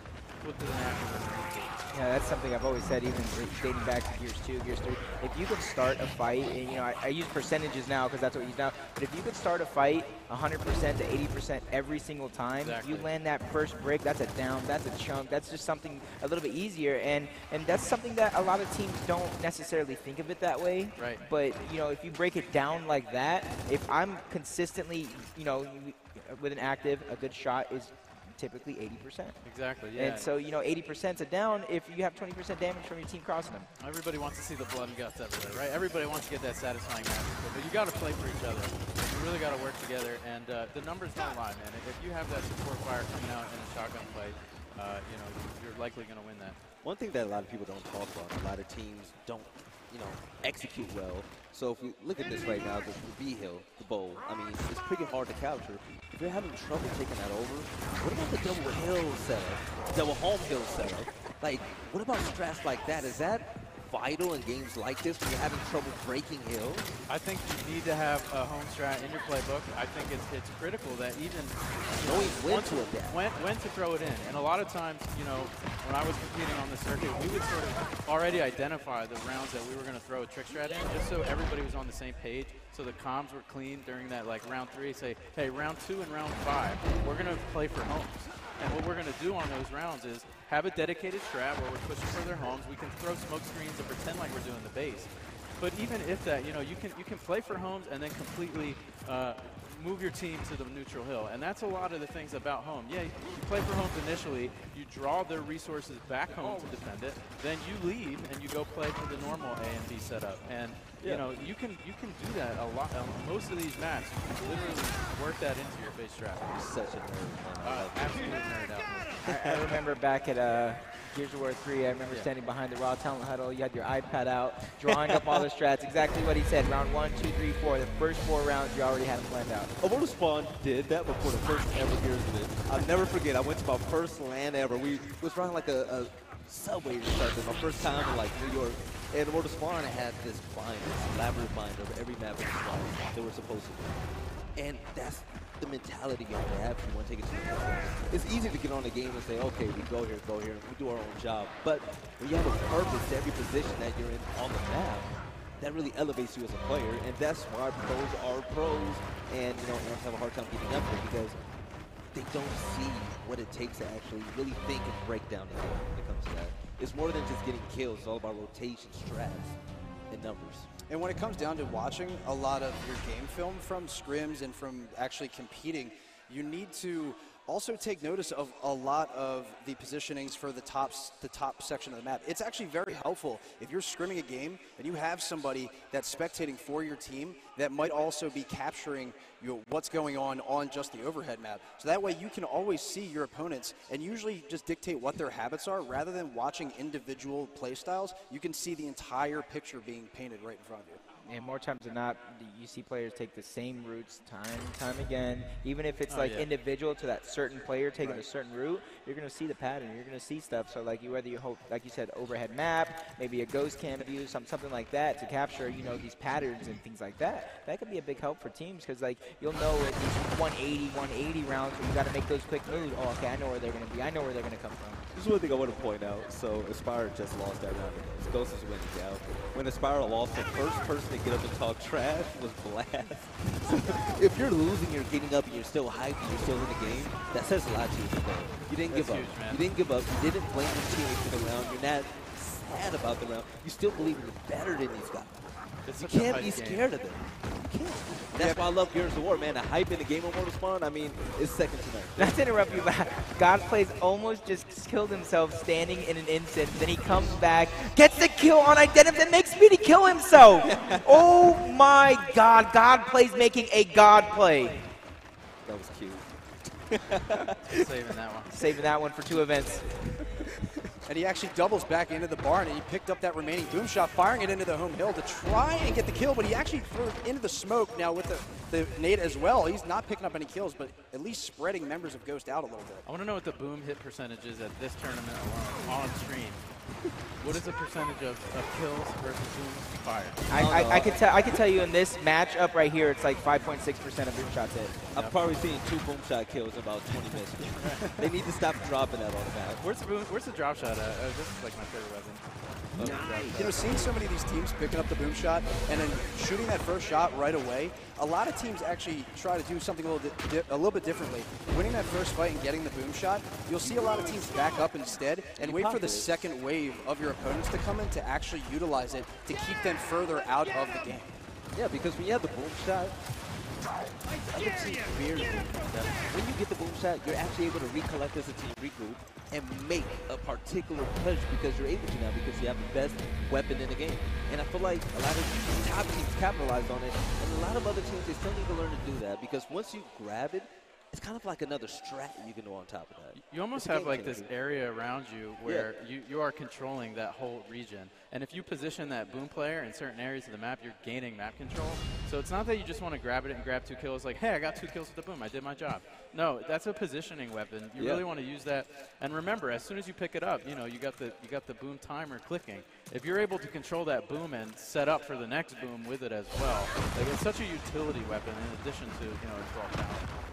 Yeah, that's something I've always said, even dating back to Gears 2, Gears 3. If you can start a fight, and I use percentages now because that's what we use now, but if you can start a fight 100% to 80% every single time, you land that first brick, that's a down, that's a chunk, that's just something a little bit easier, and that's something that a lot of teams don't necessarily think of it that way. Right. But, if you break it down like that, if I'm consistently, with an active, a good shot is typically 80%. Exactly, yeah. And so, 80% is a down if you have 20% damage from your team crossing them. Everybody wants to see the blood and guts everywhere, right? Everybody wants to get that satisfying match. But you got to play for each other. You really got to work together, and the numbers don't lie, man. If you have that support fire coming out in a shotgun fight, you're likely going to win that. One thing that a lot of people don't talk about, a lot of teams don't, execute well. So if we look at this right now, the B hill, the bowl, I mean, it's pretty hard to capture. If you're having trouble taking that over, what about the double hill setup, double home hill setup? Like, what about strats like that? Is that vital in games like this when you're having trouble breaking hills? I think you need to have a home strat in your playbook. I think it's critical that even knowing when to adapt, when to throw it in. And a lot of times, when I was competing on the circuit, we would sort of already identify the rounds that we were going to throw a trick strat in, just so everybody was on the same page. So the comms were clean during that, like round 3. Say, hey, round 2 and round 5, we're going to play for homes. And what we're going to do on those rounds is have a dedicated strat where we're pushing for their homes. We can throw smoke screens and pretend like we're doing the base. But even if that, you can play for homes and then completely move your team to the neutral hill. And that's a lot of the things about home. Yeah, you play for homes initially, you draw their resources back home to defend it, then you leave and you go play for the normal A and B setup. And you can do that a lot. Most of these maps, you can literally work that into your base strat. You're such a nerd. Absolute nerd out. I remember back at Gears of War 3, I remember standing behind the Raw Talent Huddle. You had your iPad out, drawing up all the strats. Exactly what he said. Round 1, 2, 3, 4. The first 4 rounds, you already had them planned out. Overall Spawn did that before the first ever Gears did. I'll never forget. I went to my first LAN ever. We was running like a subway or something. My first time in like New York. And World of Spawn had this binder, this elaborate binder of every map in the Spawn they were supposed to do. And that's the mentality you have to have if you want to take it to the next level. It's easy to get on the game and say, okay, we go here, and we do our own job. But when you have a purpose to every position that you're in on the map, that really elevates you as a player. And that's why pros are pros. And, amps have a hard time keeping up with it because they don't see what it takes to actually really think and break down the game when it comes to that. It's more than just getting kills. It's all about rotation, strats, and numbers. And when it comes down to watching a lot of your game film from scrims and from actually competing, you need to Also take notice of a lot of the positionings for the top section of the map. It's actually very helpful if you're scrimming a game and you have somebody that's spectating for your team that might also be capturing what's going on just the overhead map. So that way you can always see your opponents and usually just dictate what their habits are rather than watching individual play styles. You can see the entire picture being painted right in front of you. And more times than not, you see players take the same routes time and time again. Even if it's individual to that certain player taking a certain route, you're going to see the pattern. You're going to see stuff. So whether you hope, like you said, overhead map, maybe a ghost cam view, something like that to capture, these patterns and things like that. That could be a big help for teams because you'll know at these 180 rounds where you got to make those quick moves. Oh, okay, I know where they're going to be. I know where they're going to come from. This is one thing I want to point out. So Aspire just lost that round. Ghost is winning now. When Aspire lost, the first person to get up and talk trash was Blast. So if you're losing, you're getting up, and you're still hyped, and you're still in the game, that says a lot to you. You didn't give up. Huge, man. You didn't give up. You didn't blame your teammates for the round. You're not sad about the round. You still believe you're better than these guys. You can't be scared of them. You can't. That's why I love Gears of War, man. The hype in the game of Mortal Spawn, I mean, it's second to none. Not to interrupt you, but Godplays almost just killed himself standing in an instance. Then he comes back, gets the kill on Identity, and makes Speedy kill himself. Oh my God, Godplays making a God play. That was cute. Saving that one. Saving that one for 2 events. And he actually doubles back into the barn, and he picked up that remaining boom shot, firing it into the home hill to try and get the kill, but he actually threw it into the smoke now with the nade as well. He's not picking up any kills, but at least spreading members of Ghost out a little bit. I want to know what the boom hit percentage is at this tournament alone, on stream. What is the percentage of kills versus boom fire? I can tell you in this matchup right here, it's like 5.6% of boom shots hit. I've probably seen 2 boom shot kills in about 20 minutes. They need to stop dropping that on the map. Where's the drop shot at? This is like my favorite weapon. Seeing so many of these teams picking up the boom shot and then shooting that first shot right away, a lot of teams actually try to do something a little bit differently. Winning that first fight and getting the boom shot, you'll see a lot of teams back up instead and wait for the second wave of your opponents to come in to actually utilize it to keep them further out of the game. Yeah, because when you have the boom shot, other teams fear you. When you get the boom shot, you're actually able to recollect as a team, regroup, and make a particular push because you're able to now because you have the best weapon in the game. And I feel like a lot of top teams capitalize on it, and a lot of other teams, they still need to learn to do that because once you grab it, it's kind of like another strat you can do on top of that. You almost have like this area around you where you are controlling that whole region. And if you position that boom player in certain areas of the map, you're gaining map control. So it's not that you just want to grab it and grab 2 kills like, hey, I got 2 kills with the boom, I did my job. No, that's a positioning weapon. You really want to use that. And remember, as soon as you pick it up, you got the boom timer clicking. If you're able to control that boom and set up for the next boom with it as well, like it's such a utility weapon in addition to, its raw power.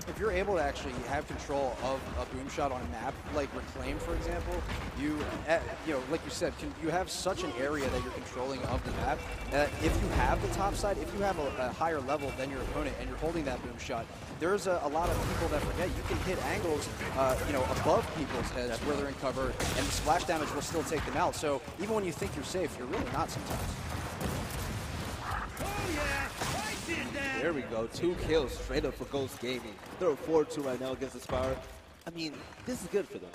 If you're able to actually have control of a boom shot on a map, like Reclaim, for example, like you said, you have such an area that you're controlling of the map. If you have the top side, if you have a higher level than your opponent and you're holding that boom shot, there's a lot of people that forget you can hit angles, above people's heads where they're in cover, and the splash damage will still take them out. So even when you think you're safe, you're really not sometimes. There we go, 2 kills straight up for Ghost Gaming. They're 4-2 right now against Aspire. I mean, this is good for them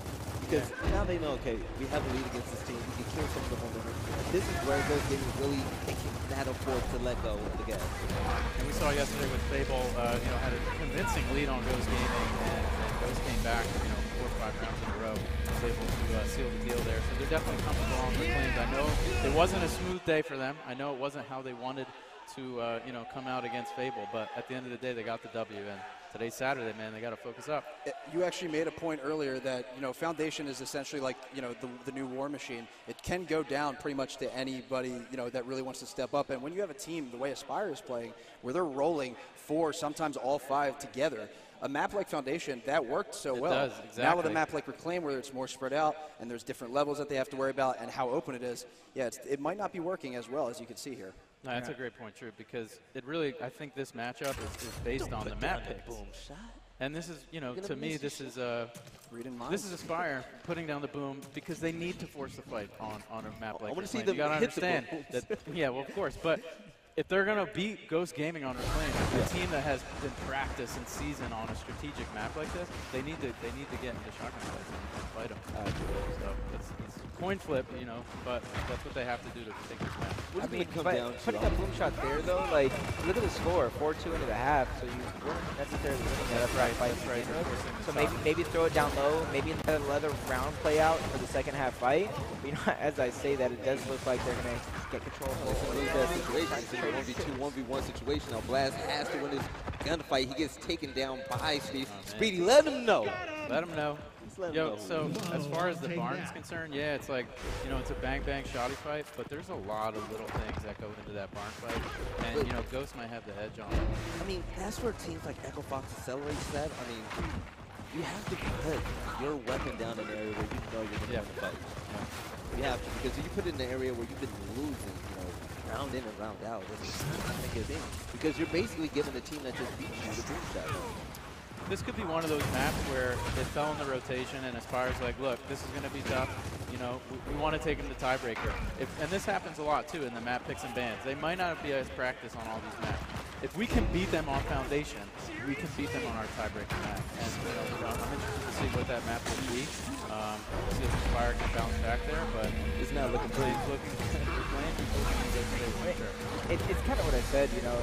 because now they know, okay, we have a lead against this team. We can kill some of the momentum. This is where Ghost Gaming really cannot afford to let go of the gas. And we saw yesterday with Fable, had a convincing lead on Ghost Gaming, and Ghost came back, 4 or 5 rounds in a row, was able to seal the deal there. So they're definitely comfortable on the claims. I know it wasn't a smooth day for them. I know it wasn't how they wanted to, come out against Fable, but at the end of the day, they got the W. And today's Saturday, man, they got to focus up. You actually made a point earlier that, Foundation is essentially like, the new war machine. It can go down pretty much to anybody, that really wants to step up. And when you have a team, the way Aspire is playing, where they're rolling 4, sometimes all 5 together, a map like Foundation, that worked so well. It does, exactly. Now with a map like Reclaim, where it's more spread out and there's different levels that they have to worry about and how open it is, it might not be working as well as you can see here. No, that's a great point, True, because it really, I think this matchup is based on the map picks. Boom shot. And this is, to me, this is Aspire putting down the boom because they need to force the fight on a map like this. You got to understand that, well, of course, but if they're going to beat Ghost Gaming on Reclaim, a team that has been practiced in season on a strategic map like this, they need to get into shotgun fights and fight them. So it's a coin flip, you know, but that's what they have to do to take this match. I mean, but putting a boom shot there, though, like, look at the score, 4-2 into the half, so you weren't necessarily winning that fight. That's right. So maybe throw it down low, maybe let another round play out for the second half fight. But, you know, as I say that, it does look like they're going to get control of that situation. It's a 1v2, 1v1 situation. Now Blast has to win this gunfight. He gets taken down by Speedy. Speedy, let him know. Let him know. Yo, so as far as the barn is concerned, yeah, it's like, you know, it's a bang-bang shoddy fight, but there's a lot of little things that go into that barn fight, and, you know, Ghost might have the edge on it. I mean, that's where teams like Echofox accelerates that. I mean, you have to put your weapon down in an area where you know you're going to win the fight. You have to, because if you put it in an area where you've been losing, you know, round in and round out, it's not a good thing. Because you're basically giving the team that just beat you the boom shot. This could be one of those maps where it fell in the rotation and Aspire's like, look, this is going to be tough. You know, we want to take them to tiebreaker. And this happens a lot, too, in the map picks and bans. They might not be as practiced on all these maps. If we can beat them on Foundation, we can beat them on our tiebreaker map. And, you know, I'm interested to see what that map will be. See if Aspire can bounce back there, but it's not looking pretty. It's kind of what I said, you know,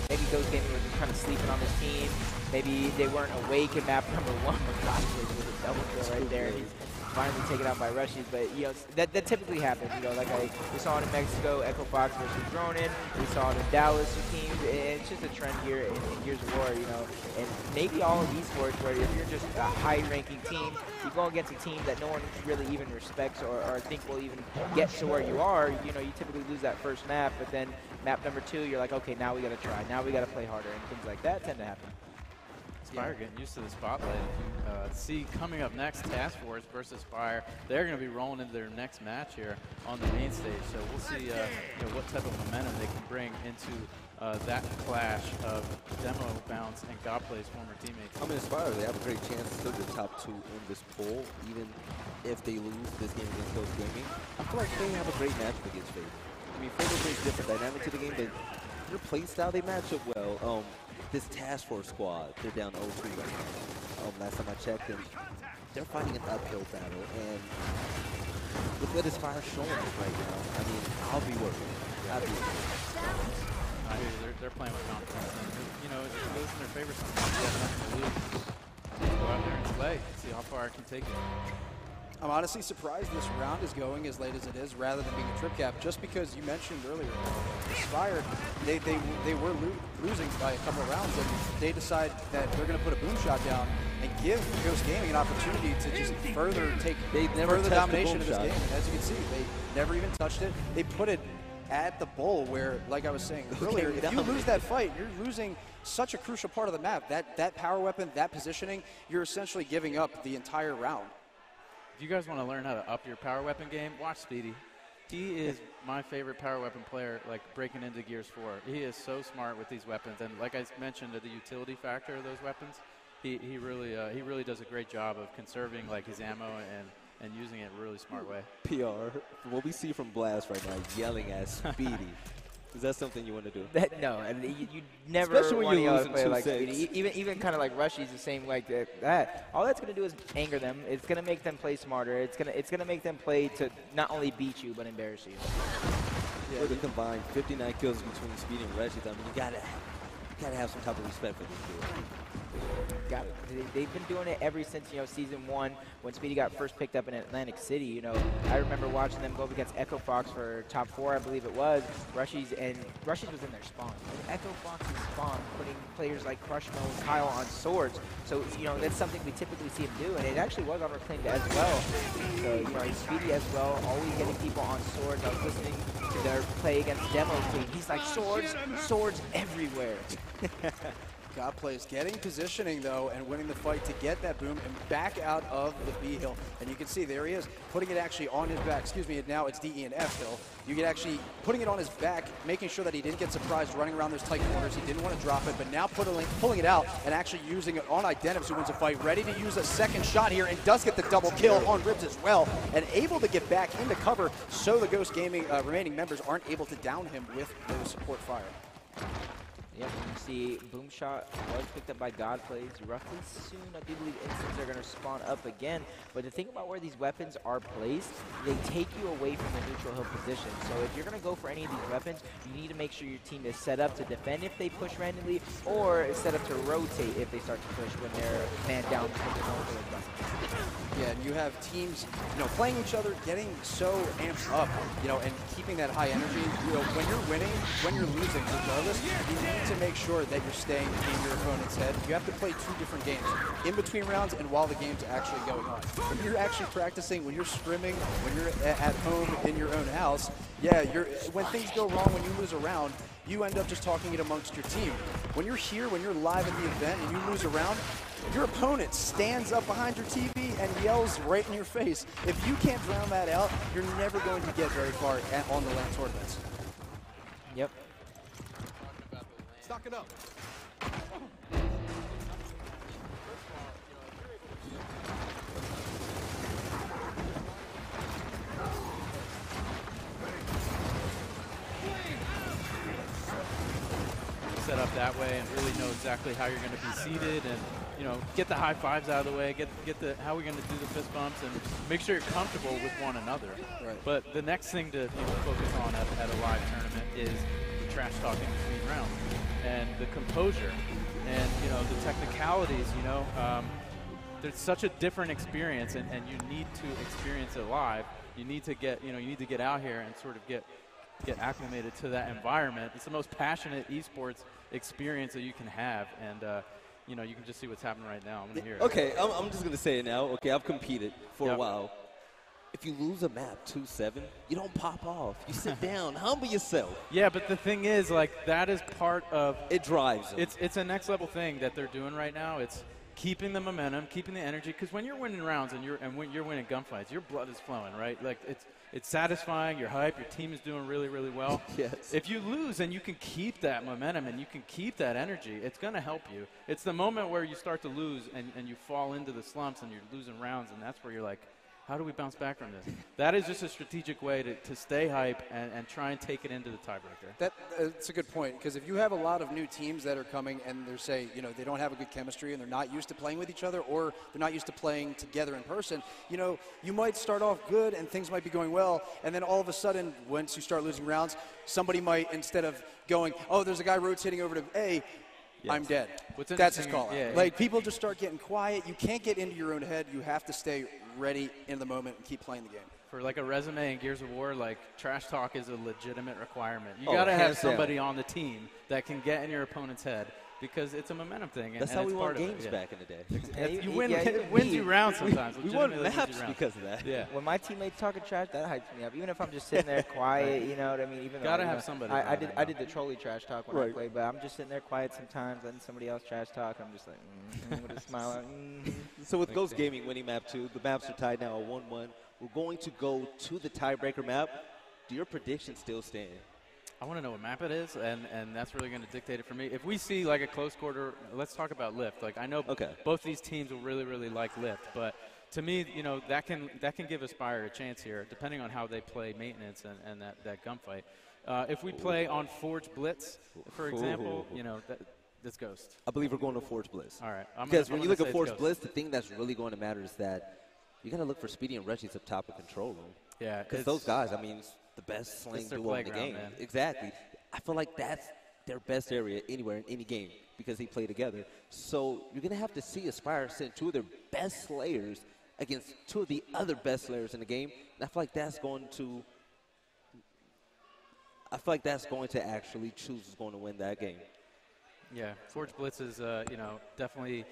maybe Ghost Gaming was just kind of sleeping on this team. Maybe they weren't awake in map number 1, but gosh, it was a double kill right there. He's finally taken out by Rushies, but, you know, that typically happens, you know, like we saw it in Mexico, Echofox versus Dronin, we saw it in Dallas teams, and it's just a trend here in Gears of War, you know, and maybe all of esports where if you're just a high-ranking team, you go against a team that no one really even respects or think will even get to where you are, you know, you typically lose that first map, but then map number 2, you're like, okay, now we got to try, now we got to play harder, and things like that tend to happen. Spire getting used to the spotlight. See coming up next, Task Force versus Spire. They're going to be rolling into their next match here on the main stage. So we'll see you know, what type of momentum they can bring into that clash of Demo, Bounce, and Godplay's former teammates. I mean, Spire, they have a great chance to still be top 2 in this poll, even if they lose this game against Ghost Gaming. I feel like they have a great matchup against Faber. I mean, Faber brings different dynamic to the game, but their play style, they match up well. This Task Force squad, they're down 0-2 right now. Last time I checked, and they're fighting an uphill battle, and look what Aspire showing us right now. I mean, I'll be worried. I hear you. They're playing with confidence, and you know, it goes in their favor sometimes. They have nothing to lose. Go out there and play, see how far I can take it. I'm honestly surprised this round is going as late as it is rather than being a trip cap, just because you mentioned earlier, Aspire, they were losing by a couple of rounds, and they decide that they're going to put a boom shot down and give Ghost Gaming an opportunity to just further take further domination of this game. And as you can see, they never even touched it. They put it at the bowl where, like I was saying earlier, if you lose that fight, you're losing such a crucial part of the map. That power weapon, that positioning, you're essentially giving up the entire round. If you guys want to learn how to up your power weapon game, watch Speedy. He is my favorite power weapon player, like breaking into Gears 4. He is so smart with these weapons, and like I mentioned, the utility factor of those weapons, he really does a great job of conserving like his ammo and using it in a really smart way. PR, from what we see from Blast right now, yelling at Speedy. Is that something you want to do? No, and you never Especially when want you to lose play in like 2-6. Speedy. Even kind of like Rushy's the same like that. All that's going to do is anger them. It's going to make them play smarter. It's going to make them play to not only beat you but embarrass you. Yeah, the combined 59 kills between Speedy and Reggie. I mean, you gotta have some type of respect for this dude. They've been doing it ever since, you know, season 1 when Speedy got first picked up in Atlantic City. You know, I remember watching them go up against Echofox for top 4, I believe it was. Rushies was in their spawn. Echofox's spawn, putting players like Crushmo and Kyle on swords. So, you know, that's something we typically see him do, and it actually was on Reclaimed as well. So, you know, Speedy as well, always getting people on swords. I was listening to their play against Demo King. He's like, swords everywhere. Godplay's getting positioning, though, and winning the fight to get that boom and back out of the B hill. And you can see there he is, putting it actually on his back. Excuse me, now it's DE and F hill. You can actually putting it on his back, making sure that he didn't get surprised running around those tight corners. He didn't want to drop it, but now pulling it out and actually using it on Identives, who wins a fight. Ready to use a second shot here and does get the double kill on Ribs as well, and able to get back into cover so the Ghost Gaming remaining members aren't able to down him with those support fire. Yep, and you see Boom Shot was picked up by Godplays. Roughly soon, I do believe instants are going to spawn up again. But the thing about where these weapons are placed, they take you away from the neutral hill position. So if you're going to go for any of these weapons, you need to make sure your team is set up to defend if they push randomly, or set up to rotate if they start to push when they're man down because they're going for those buttons. Yeah, and you have teams, playing each other, getting so amped up, and keeping that high energy. When you're winning, when you're losing, regardless, you need to make sure that you're staying in your opponent's head. You have to play 2 different games, in between rounds and while the game's actually going on. When you're actually practicing, when you're scrimming, when you're at home in your own house, yeah, when things go wrong, when you lose a round, you end up just talking it amongst your team. When you're here, when you're live at the event and you lose a round, your opponent stands up behind your TV and yells right in your face. If you can't drown that out, you're never going to get very far on the LAN tournaments. Yep. Stock it up. Set up that way and really know exactly how you're going to be seated, and get the high fives out of the way, get the how we're going to do the fist bumps, and make sure you're comfortable with one another. Right. But the next thing to focus on at a live tournament is the trash talking between rounds and the composure and the technicalities. There's such a different experience, and you need to experience it live. You need to get you need to get out here and sort of get acclimated to that environment. It's the most passionate esports experience that you can have, and you can just see what's happening right now. I'm gonna hear it. Okay, I'm just gonna say it now. Okay, I've competed for a while. If you lose a map 2-7, you don't pop off. You sit down, humble yourself. Yeah, but the thing is, that is part of it. Drives them. It's a next level thing that they're doing right now. It's keeping the momentum, keeping the energy, because when you're winning rounds and when you're winning gunfights, your blood is flowing, right? It's satisfying, you're hype, your team is doing really, really well. Yes. If you lose and you can keep that momentum and you can keep that energy, it's going to help you. It's the moment where you start to lose and you fall into the slumps and you're losing rounds, and that's where you're like, how do we bounce back from this? That is just a strategic way to stay hype and try and take it into the tiebreaker. That's a good point, because if you have a lot of new teams that are coming and they're they don't have a good chemistry and they're not used to playing with each other, or they're not used to playing together in person, you might start off good and things might be going well, and then all of a sudden, once you start losing rounds, somebody might, instead of going, oh, there's a guy rotating over to A, yes, I'm dead. That's his call. Yeah, people just start getting quiet. You can't get into your own head. You have to stay ready in the moment and keep playing the game. For a resume in Gears of War, trash talk is a legitimate requirement. You got to have somebody on the team that can get in your opponent's head, because it's a momentum thing. That's how we won games back in the day. You win, it wins you rounds sometimes. We won maps because of that. Yeah. When my teammates talking trash, that hypes me up. Even if I'm just sitting there quiet, you know what I mean? Even gotta have somebody. I did the trolley trash talk when I played, but I'm just sitting there quiet sometimes, letting somebody else trash talk. I'm just like, with a smile. So with Ghost Gaming winning map 2, the maps are tied now at 1-1. We're going to go to the tiebreaker map. Do your predictions still stand? I want to know what map it is, and that's really going to dictate it for me. If we see a close quarter, let's talk about Lift. I know both these teams will really, really like Lift, but to me, that can give Aspire a chance here, depending on how they play maintenance and that gunfight. If we play on Forge Blitz, for example, that's Ghost. I believe we're going to Forge Blitz. All right. Because when you look at Forge Blitz, the thing that's really going to matter is that you got to look for Speedy and Reggie's up top of control room. Yeah. Because those guys, the best slaying duo in the game. Man. Exactly. I feel like that's their best area anywhere in any game, because they play together. So you're going to have to see Aspire send 2 of their best slayers against 2 of the other best slayers in the game. And I feel like that's going to actually choose who's going to win that game. Yeah, Forge Blitz is definitely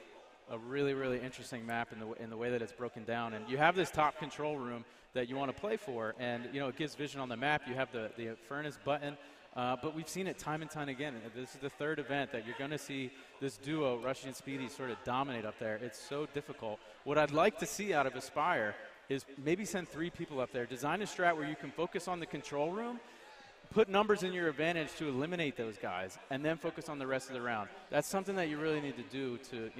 a really, really interesting map in the way that it's broken down. And you have this top control room that you want to play for, and it gives vision on the map. You have the furnace button, but we've seen it time and time again. This is the 3rd event that you're going to see this duo, Rushy and Speedy, sort of dominate up there. It's so difficult. What I'd like to see out of Aspire is maybe send 3 people up there, design a strat where you can focus on the control room, put numbers in your advantage to eliminate those guys, and then focus on the rest of the round. That's something that you really need to do to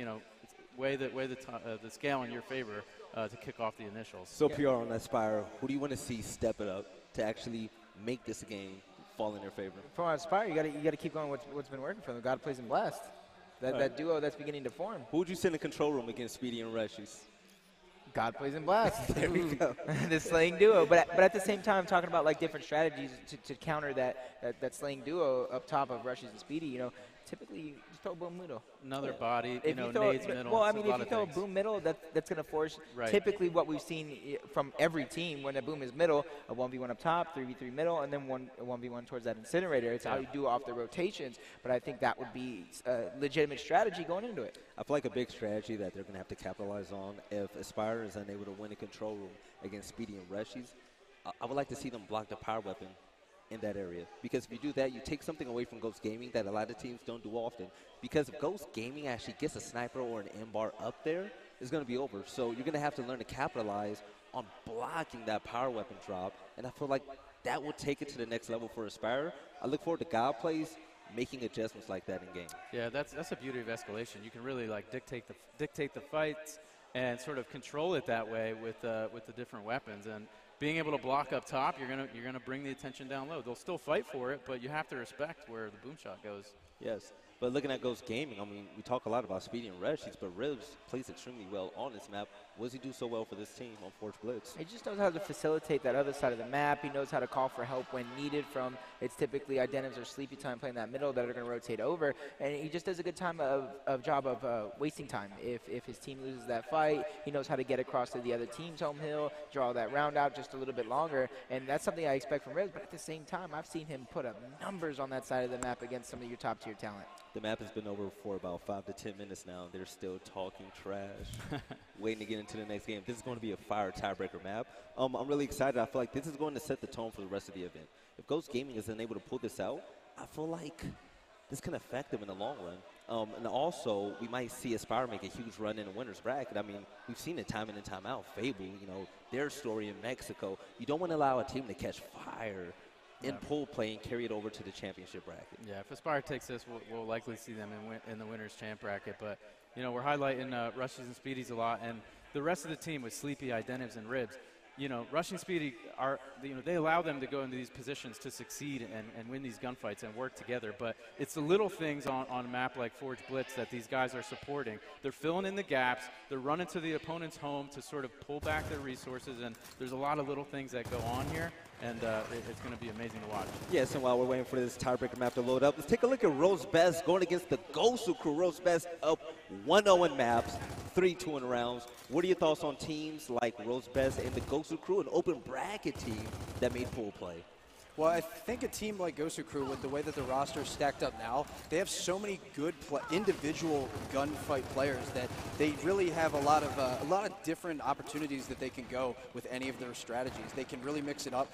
weigh the scale in your favor to kick off the initials. So PR on Aspire, who do you want to see step it up to actually make this game fall in their favor. For Aspire, you got to keep going what's been working for them. God plays and blast. That duo that's beginning to form. Who would you send in control room against Speedy and Rushies? God plays and blast. There we go. The slaying duo. But at the same time, talking about like different strategies to counter that slaying duo up top of Rushies and Speedy, you know, typically you just throw boom middle. Another body, If you know, throw, nades middle. well, I it's mean, a if lot you of throw a things. boom middle, that's going to force Right. typically what we've seen from every team when a boom is middle, a 1v1 up top, 3v3 middle, and then a 1v1 towards that incinerator. It's how you do off the rotations, but I think that would be a legitimate strategy going into it. I feel like a big strategy that they're going to have to capitalize on if Aspire is unable to win a control room against Speedy and Rushies, I would like to see them block the power weapon in that area. Because if you do that, you take something away from Ghost Gaming that a lot of teams don't do often. Because if Ghost Gaming actually gets a sniper or an M-bar up there, it's going to be over. So you're going to have to learn to capitalize on blocking that power weapon drop. And I feel like that will take it to the next level for Aspire. I look forward to God plays making adjustments like that in game. Yeah, that's the beauty of Escalation. You can really like dictate the fights and sort of control it that way with the different weapons. And being able to block up top, you're gonna bring the attention down low. They'll still fight for it, but you have to respect where the boom shot goes. Yes, but looking at Ghost Gaming, I mean, we talk a lot about Speedy and Rushies, but Ribs plays extremely well on this map. What does he do so well for this team on Forge Blitz? He just knows how to facilitate that other side of the map. He knows how to call for help when needed from, it's typically Identims or Sleepy Time playing that middle that are going to rotate over. And he just does a good job of wasting time. If his team loses that fight, he knows how to get across to the other team's home hill, draw that round out just a little bit longer. And that's something I expect from Ribs. But at the same time, I've seen him put up numbers on that side of the map against some of your top tier talent. The map has been over for about 5 to 10 minutes now. They're still talking trash, waiting to get into the next game. This is going to be a fire tiebreaker map. I'm really excited. I feel like this is going to set the tone for the rest of the event. If Ghost Gaming is unable to pull this out, I feel like this can affect them in the long run. And also, we might see Aspire make a huge run in the winner's bracket. I mean, we've seen it time in and time out. Fable, you know, their story in Mexico. You don't want to allow a team to catch fire in pool play and carry it over to the championship bracket. Yeah, if Aspire takes this, we'll likely see them in the winner's champ bracket. But, you know, we're highlighting Rushies and Speedies a lot. And the rest of the team with Sleepy, Identims, and Ribs, you know, Rush and Speedy are, you know, they allow them to go into these positions to succeed and win these gunfights and work together. But it's the little things on a map like Forge Blitz that these guys are supporting. They're filling in the gaps. They're running to the opponent's home to sort of pull back their resources. And there's a lot of little things that go on here. And it's going to be amazing to watch. Yes, and while we're waiting for this tiebreaker map to load up, let's take a look at Rose Best going against the Gosu crew. Rose Best up 1-0 in maps, 3-2 in rounds. What are your thoughts on teams like Rose Best and the Gosu crew, an open bracket team that made pool play? Well, I think a team like Gosu Crew, with the way that the roster is stacked up now, they have so many good individual gunfight players that they really have a lot of different opportunities that they can go with any of their strategies. They can really mix it up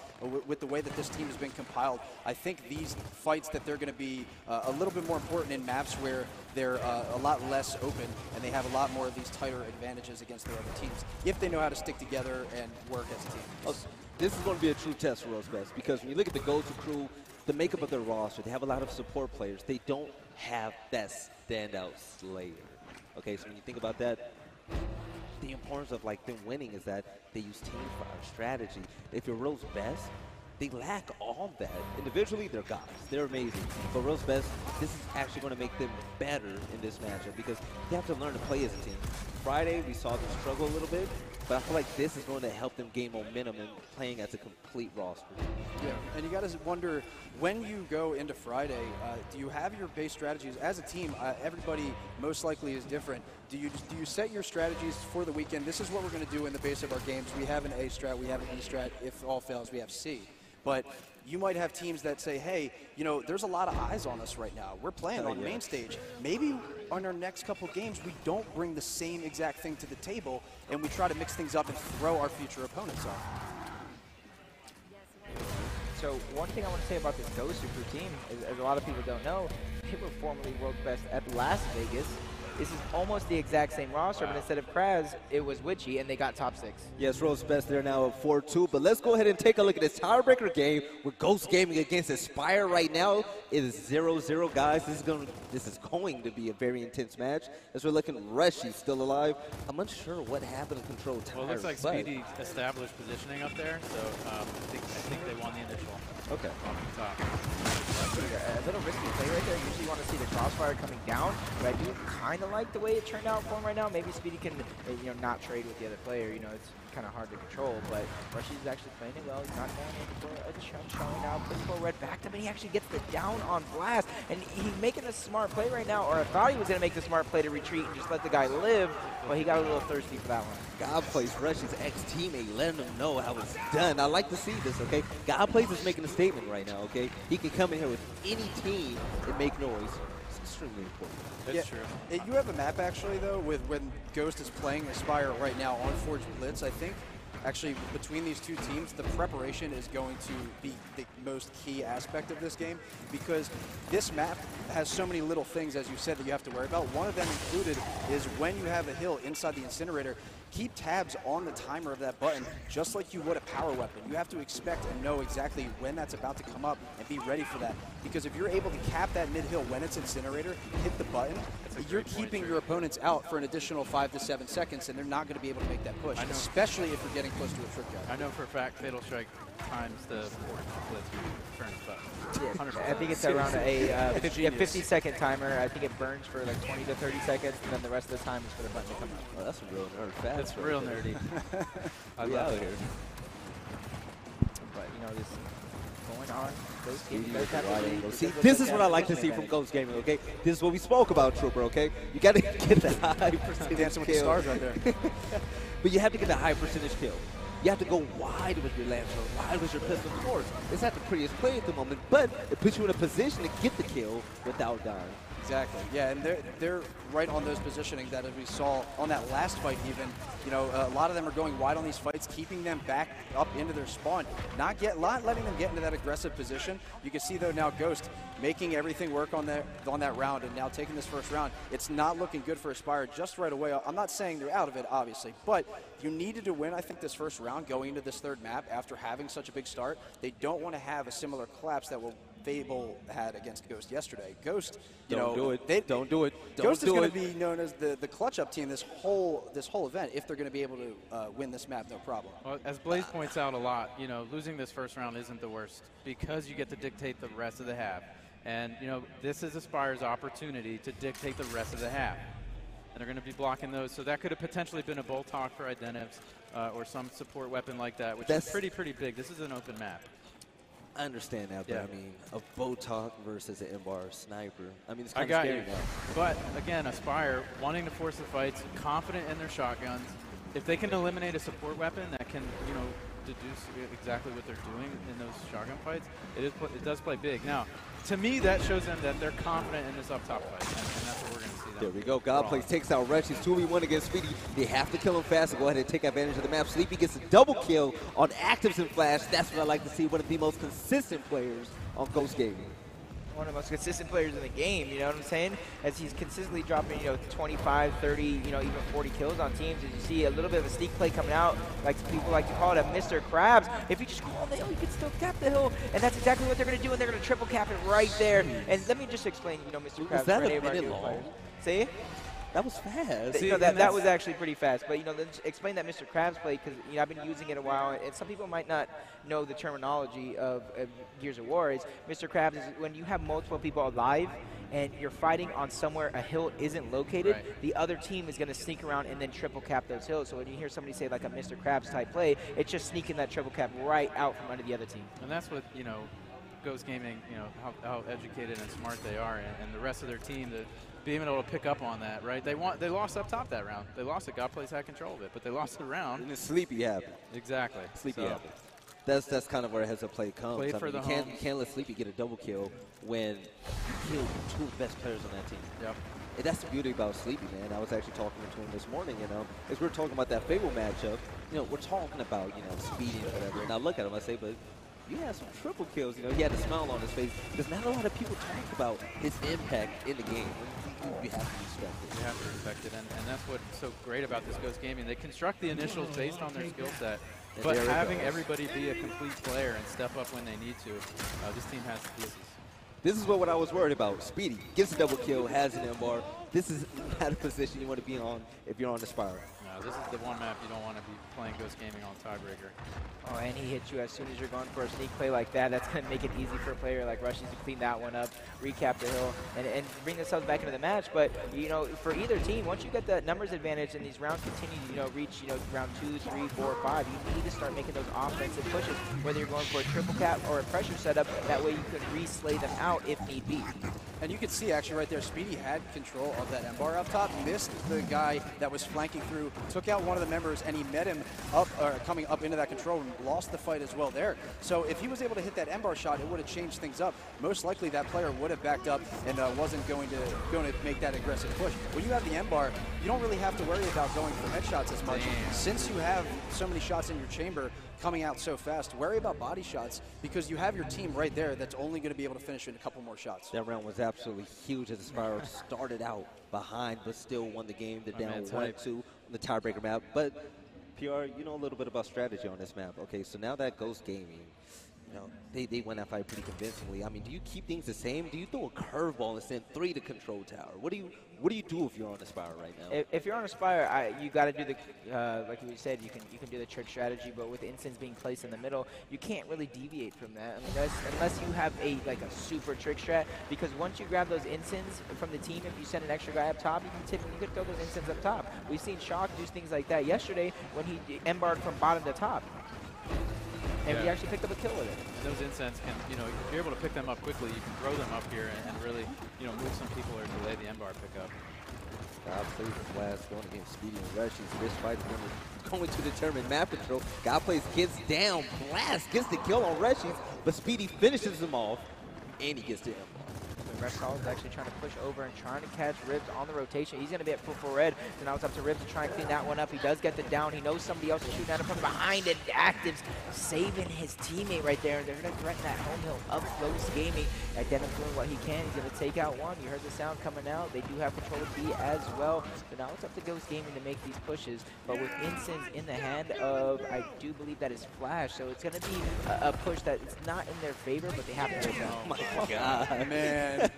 with the way that this team has been compiled. I think these fights that they're going to be a little bit more important in maps where they're a lot less open and they have a lot more of these tighter advantages against their other teams if they know how to stick together and work as a team. Oh, this is going to be a true test for Rose Best because when you look at the Gosu crew, the makeup of their roster, they have a lot of support players. They don't have that standout slayer. Okay, so when you think about that, the importance of like them winning is that they use team fire strategy. If you're Rose Best, they lack all that. Individually, they're gods. They're amazing. But Rose Best, this is actually going to make them better in this matchup because they have to learn to play as a team. Friday, we saw them struggle a little bit, but I feel like this is going to help them gain momentum and playing as a complete roster. Yeah, and you got to wonder, when you go into Friday, do you have your base strategies? As a team, everybody most likely is different. Do you set your strategies for the weekend? This is what we're going to do in the base of our games. We have an A strat, we have an E strat. If all fails, we have C. But you might have teams that say, hey, you know, there's a lot of eyes on us right now. We're playing on main stage. Maybe on our next couple games, we don't bring the same exact thing to the table, and we try to mix things up and throw our future opponents off. So one thing I want to say about this Gosu Crew team, as a lot of people don't know, they were formerly world's best at Las Vegas. This is almost the exact same roster, but instead of Kraz, it was Witchy, and they got top 6. Yes, Rose Best, they're now at 4-2, but let's go ahead and take a look at this tiebreaker game with Ghost Gaming against Aspire right now. It is 0-0, guys. This is going to be a very intense match. As we're looking, Rushy still alive. I'm unsure what happened to Control Tire. Well, it looks like Speedy established positioning up there, so I think they won the initial. Okay. Off the top. a little risky play right there. Usually you want to see the crossfire coming down, but I do kind of like the way it turned out for him right now. Maybe Speedy can, not trade with the other player. It's kind of hard to control, but Rushy is actually playing it well. He's not going in for a shot showing out. Puts full red back to him, and he actually gets the down on blast. And he's making a smart play right now, or I thought he was going to make the smart play to retreat and just let the guy live, but he got a little thirsty for that one. God Plays Rushy's ex-teammate, letting him know how it's done. I like to see this, okay? God Plays is making a statement right now, okay? He can come in here with any team and make noise. It's extremely important. That's true. You have a map, actually, though, with when Ghost is playing Aspire right now on Forge Blitz, I think. Actually, between these two teams, the preparation is going to be the most key aspect of this game, because this map has so many little things, as you said, that you have to worry about. One of them included is when you have a hill inside the incinerator, keep tabs on the timer of that button, just like you would a power weapon. You have to expect and know exactly when that's about to come up and be ready for that. Because if you're able to cap that mid-hill when it's incinerator, hit the button, you're keeping your opponents out for an additional 5 to 7 seconds, and they're not going to be able to make that push, especially if you're getting close to a trip guy. I know for a fact Fatal Strike times the Forge Blitz turns button. I think it's around a 50-second timer. I think it burns for like 20 to 30 seconds, and then the rest of the time is for the button to come up. Oh, that's a real nerd fact. That's real nerdy. I love it here. But this going on. See, this is what I like to see from Ghost Gaming, okay? This is what we spoke about, Trooper, okay? You got to get the high percentage Dancing with the kill. stars right there. But you have to get the high percentage kill. You have to go wide with your Lancer, wide with your pistol. Of course, it's not the prettiest play at the moment, but it puts you in a position to get the kill without dying. Exactly. Yeah, and they're right on those positioning that, as we saw on that last fight even, a lot of them are going wide on these fights, keeping them back up into their spawn, not letting them get into that aggressive position. You can see, though, now Ghost making everything work on that round, and now taking this first round. It's not looking good for Aspire just right away. I'm not saying they're out of it, obviously, but you needed to win, I think, this first round going into this third map after having such a big start. They don't want to have a similar collapse that Fable had against Ghost yesterday. Ghost, don't do it. Ghost is going to be known as the clutch-up team this whole event if they're going to be able to win this map, no problem. Well, as Blaze points out a lot, losing this first round isn't the worst because you get to dictate the rest of the half. And, this is Aspire's opportunity to dictate the rest of the half. And they're going to be blocking those. So that could have potentially been a Bolt Hawk for Identivs or some support weapon like that, which is pretty big. This is an open map. I understand that, but Yeah. I mean, a Botok versus an M-Bar sniper. I mean, it's kind of I got scary you. now. But again, Aspire wanting to force the fights, confident in their shotguns. If they can eliminate a support weapon that can, deduce exactly what they're doing in those shotgun fights, it does play big. Now, to me, that shows them that they're confident in this up top fight, and that's what we're going to see. There we go. God Plays takes out Rush. He's 2v1 against Speedy. They have to kill him fast and go ahead and take advantage of the map. Sleepy gets a double kill on Actives and Flash. That's what I like to see. One of the most consistent players on Ghost Gaming. One of the most consistent players in the game, you know what I'm saying? As he's consistently dropping, 25, 30, even 40 kills on teams. As you see a little bit of a sneak play coming out, like people like to call it a Mr. Krabs. If you just call the hill, you can still cap the hill. And that's exactly what they're going to do, and they're going to triple cap it right there. And let me just explain, Mr. Krabs. Was that a minute long? See? That was fast. That was actually pretty fast. But, let's explain that Mr. Krabs play, because, I've been using it a while, and some people might not know the terminology of Gears of War. Is Mr. Krabs is when you have multiple people alive and you're fighting on somewhere a hill isn't located, the other team is going to sneak around and then triple cap those hills. So when you hear somebody say like a Mr. Krabs type play, it's just sneaking that triple cap right out from under the other team. And that's what, Ghost Gaming, how educated and smart they are, and the rest of their team, being able to pick up on that, right? They lost up top that round. They lost it. God Plays had control of it, but they lost the round. And it's Sleepy happened. Exactly. Sleepy happened. That's kind of where heads up play comes. Play for the you can't let Sleepy get a double kill when you killed two of the best players on that team. Yep. And that's the beauty about Sleepy, man. I was actually talking to him this morning, as we were talking about that Fable matchup, we're talking about, speed and whatever. And I look at him, I say, but you had some triple kills. He had a smile on his face. Because not a lot of people talk about his impact in the game. You have to respect it. You have to respect it, and that's what's so great about this Ghost Gaming. They construct the initials based on their skill set, but having everybody be a complete player and step up when they need to, this team has the pieces. This is what I was worried about. Speedy gets a double kill, has an M-bar. This is not a position you want to be on if you're on Aspire. No. now. This is the one map you don't want to be playing Ghost Gaming on tiebreaker. Oh, and he hits you as soon as you're going for a sneak play like that. That's going to make it easy for a player like Rushies to clean that one up, recap the hill, and bring themselves back into the match. But, you know, for either team, once you get the numbers advantage and these rounds continue to, you know, reach, you know, round 2, 3, 4, 5, you need to start making those offensive pushes, whether you're going for a triple cap or a pressure setup. That way you can re-slay them out if need be. And you can see actually right there, Speedy had control of that M-bar up top, missed the guy that was flanking through, took out one of the members, and he met him up, coming up into that control room, lost the fight as well there. So if he was able to hit that M-bar shot, it would have changed things up. Most likely that player would have backed up and wasn't going to make that aggressive push. When you have the M-bar, you don't really have to worry about going for headshots as much. Since you have so many shots in your chamber coming out so fast, worry about body shots because you have your team right there that's only going to be able to finish in a couple more shots. That round was absolutely huge as Aspire started out behind but still won the game. They're down 1-2 on the tiebreaker map. But PR, you know a little bit about strategy on this map. Okay, so now that Ghost Gaming, you know, they won that fight pretty convincingly. I mean, do you keep things the same? Do you throw a curveball and send 3 to control tower? What do you do if you're on Aspire right now? If you're on Aspire, you got to do the like you said, you can do the trick strategy, but with instants being placed in the middle, you can't really deviate from that unless you have a super trick strat. Because once you grab those instants from the team, if you send an extra guy up top, you could throw those instants up top. We've seen Shock do things like that yesterday when he embarked from bottom to top. And we actually picked up a kill with it. And those incense can, you know, if you're able to pick them up quickly, you can throw them up here and really, you know, move some people or delay the M-bar pickup. God plays the last going against Speedy and Rushies. This fight is going to determine map control. God plays gets down, Blast gets the kill on Rushies, but Speedy finishes him off, and he gets the M-bar. Repsol is actually trying to push over and trying to catch Ribs on the rotation. He's going to be at full red, so now it's up to Ribs to try and clean that one up. He does get the down. He knows somebody else is shooting at him from behind, and Actives saving his teammate right there. They're going to threaten that home hill of Ghost Gaming. Again, doing what he can. He's going to take out one. You heard the sound coming out. They do have control of B as well. So now it's up to Ghost Gaming to make these pushes, but with Instance in the hand of, I do believe that is Flash, so it's going to be a push that is not in their favor, but they have to take it. Oh my God, man.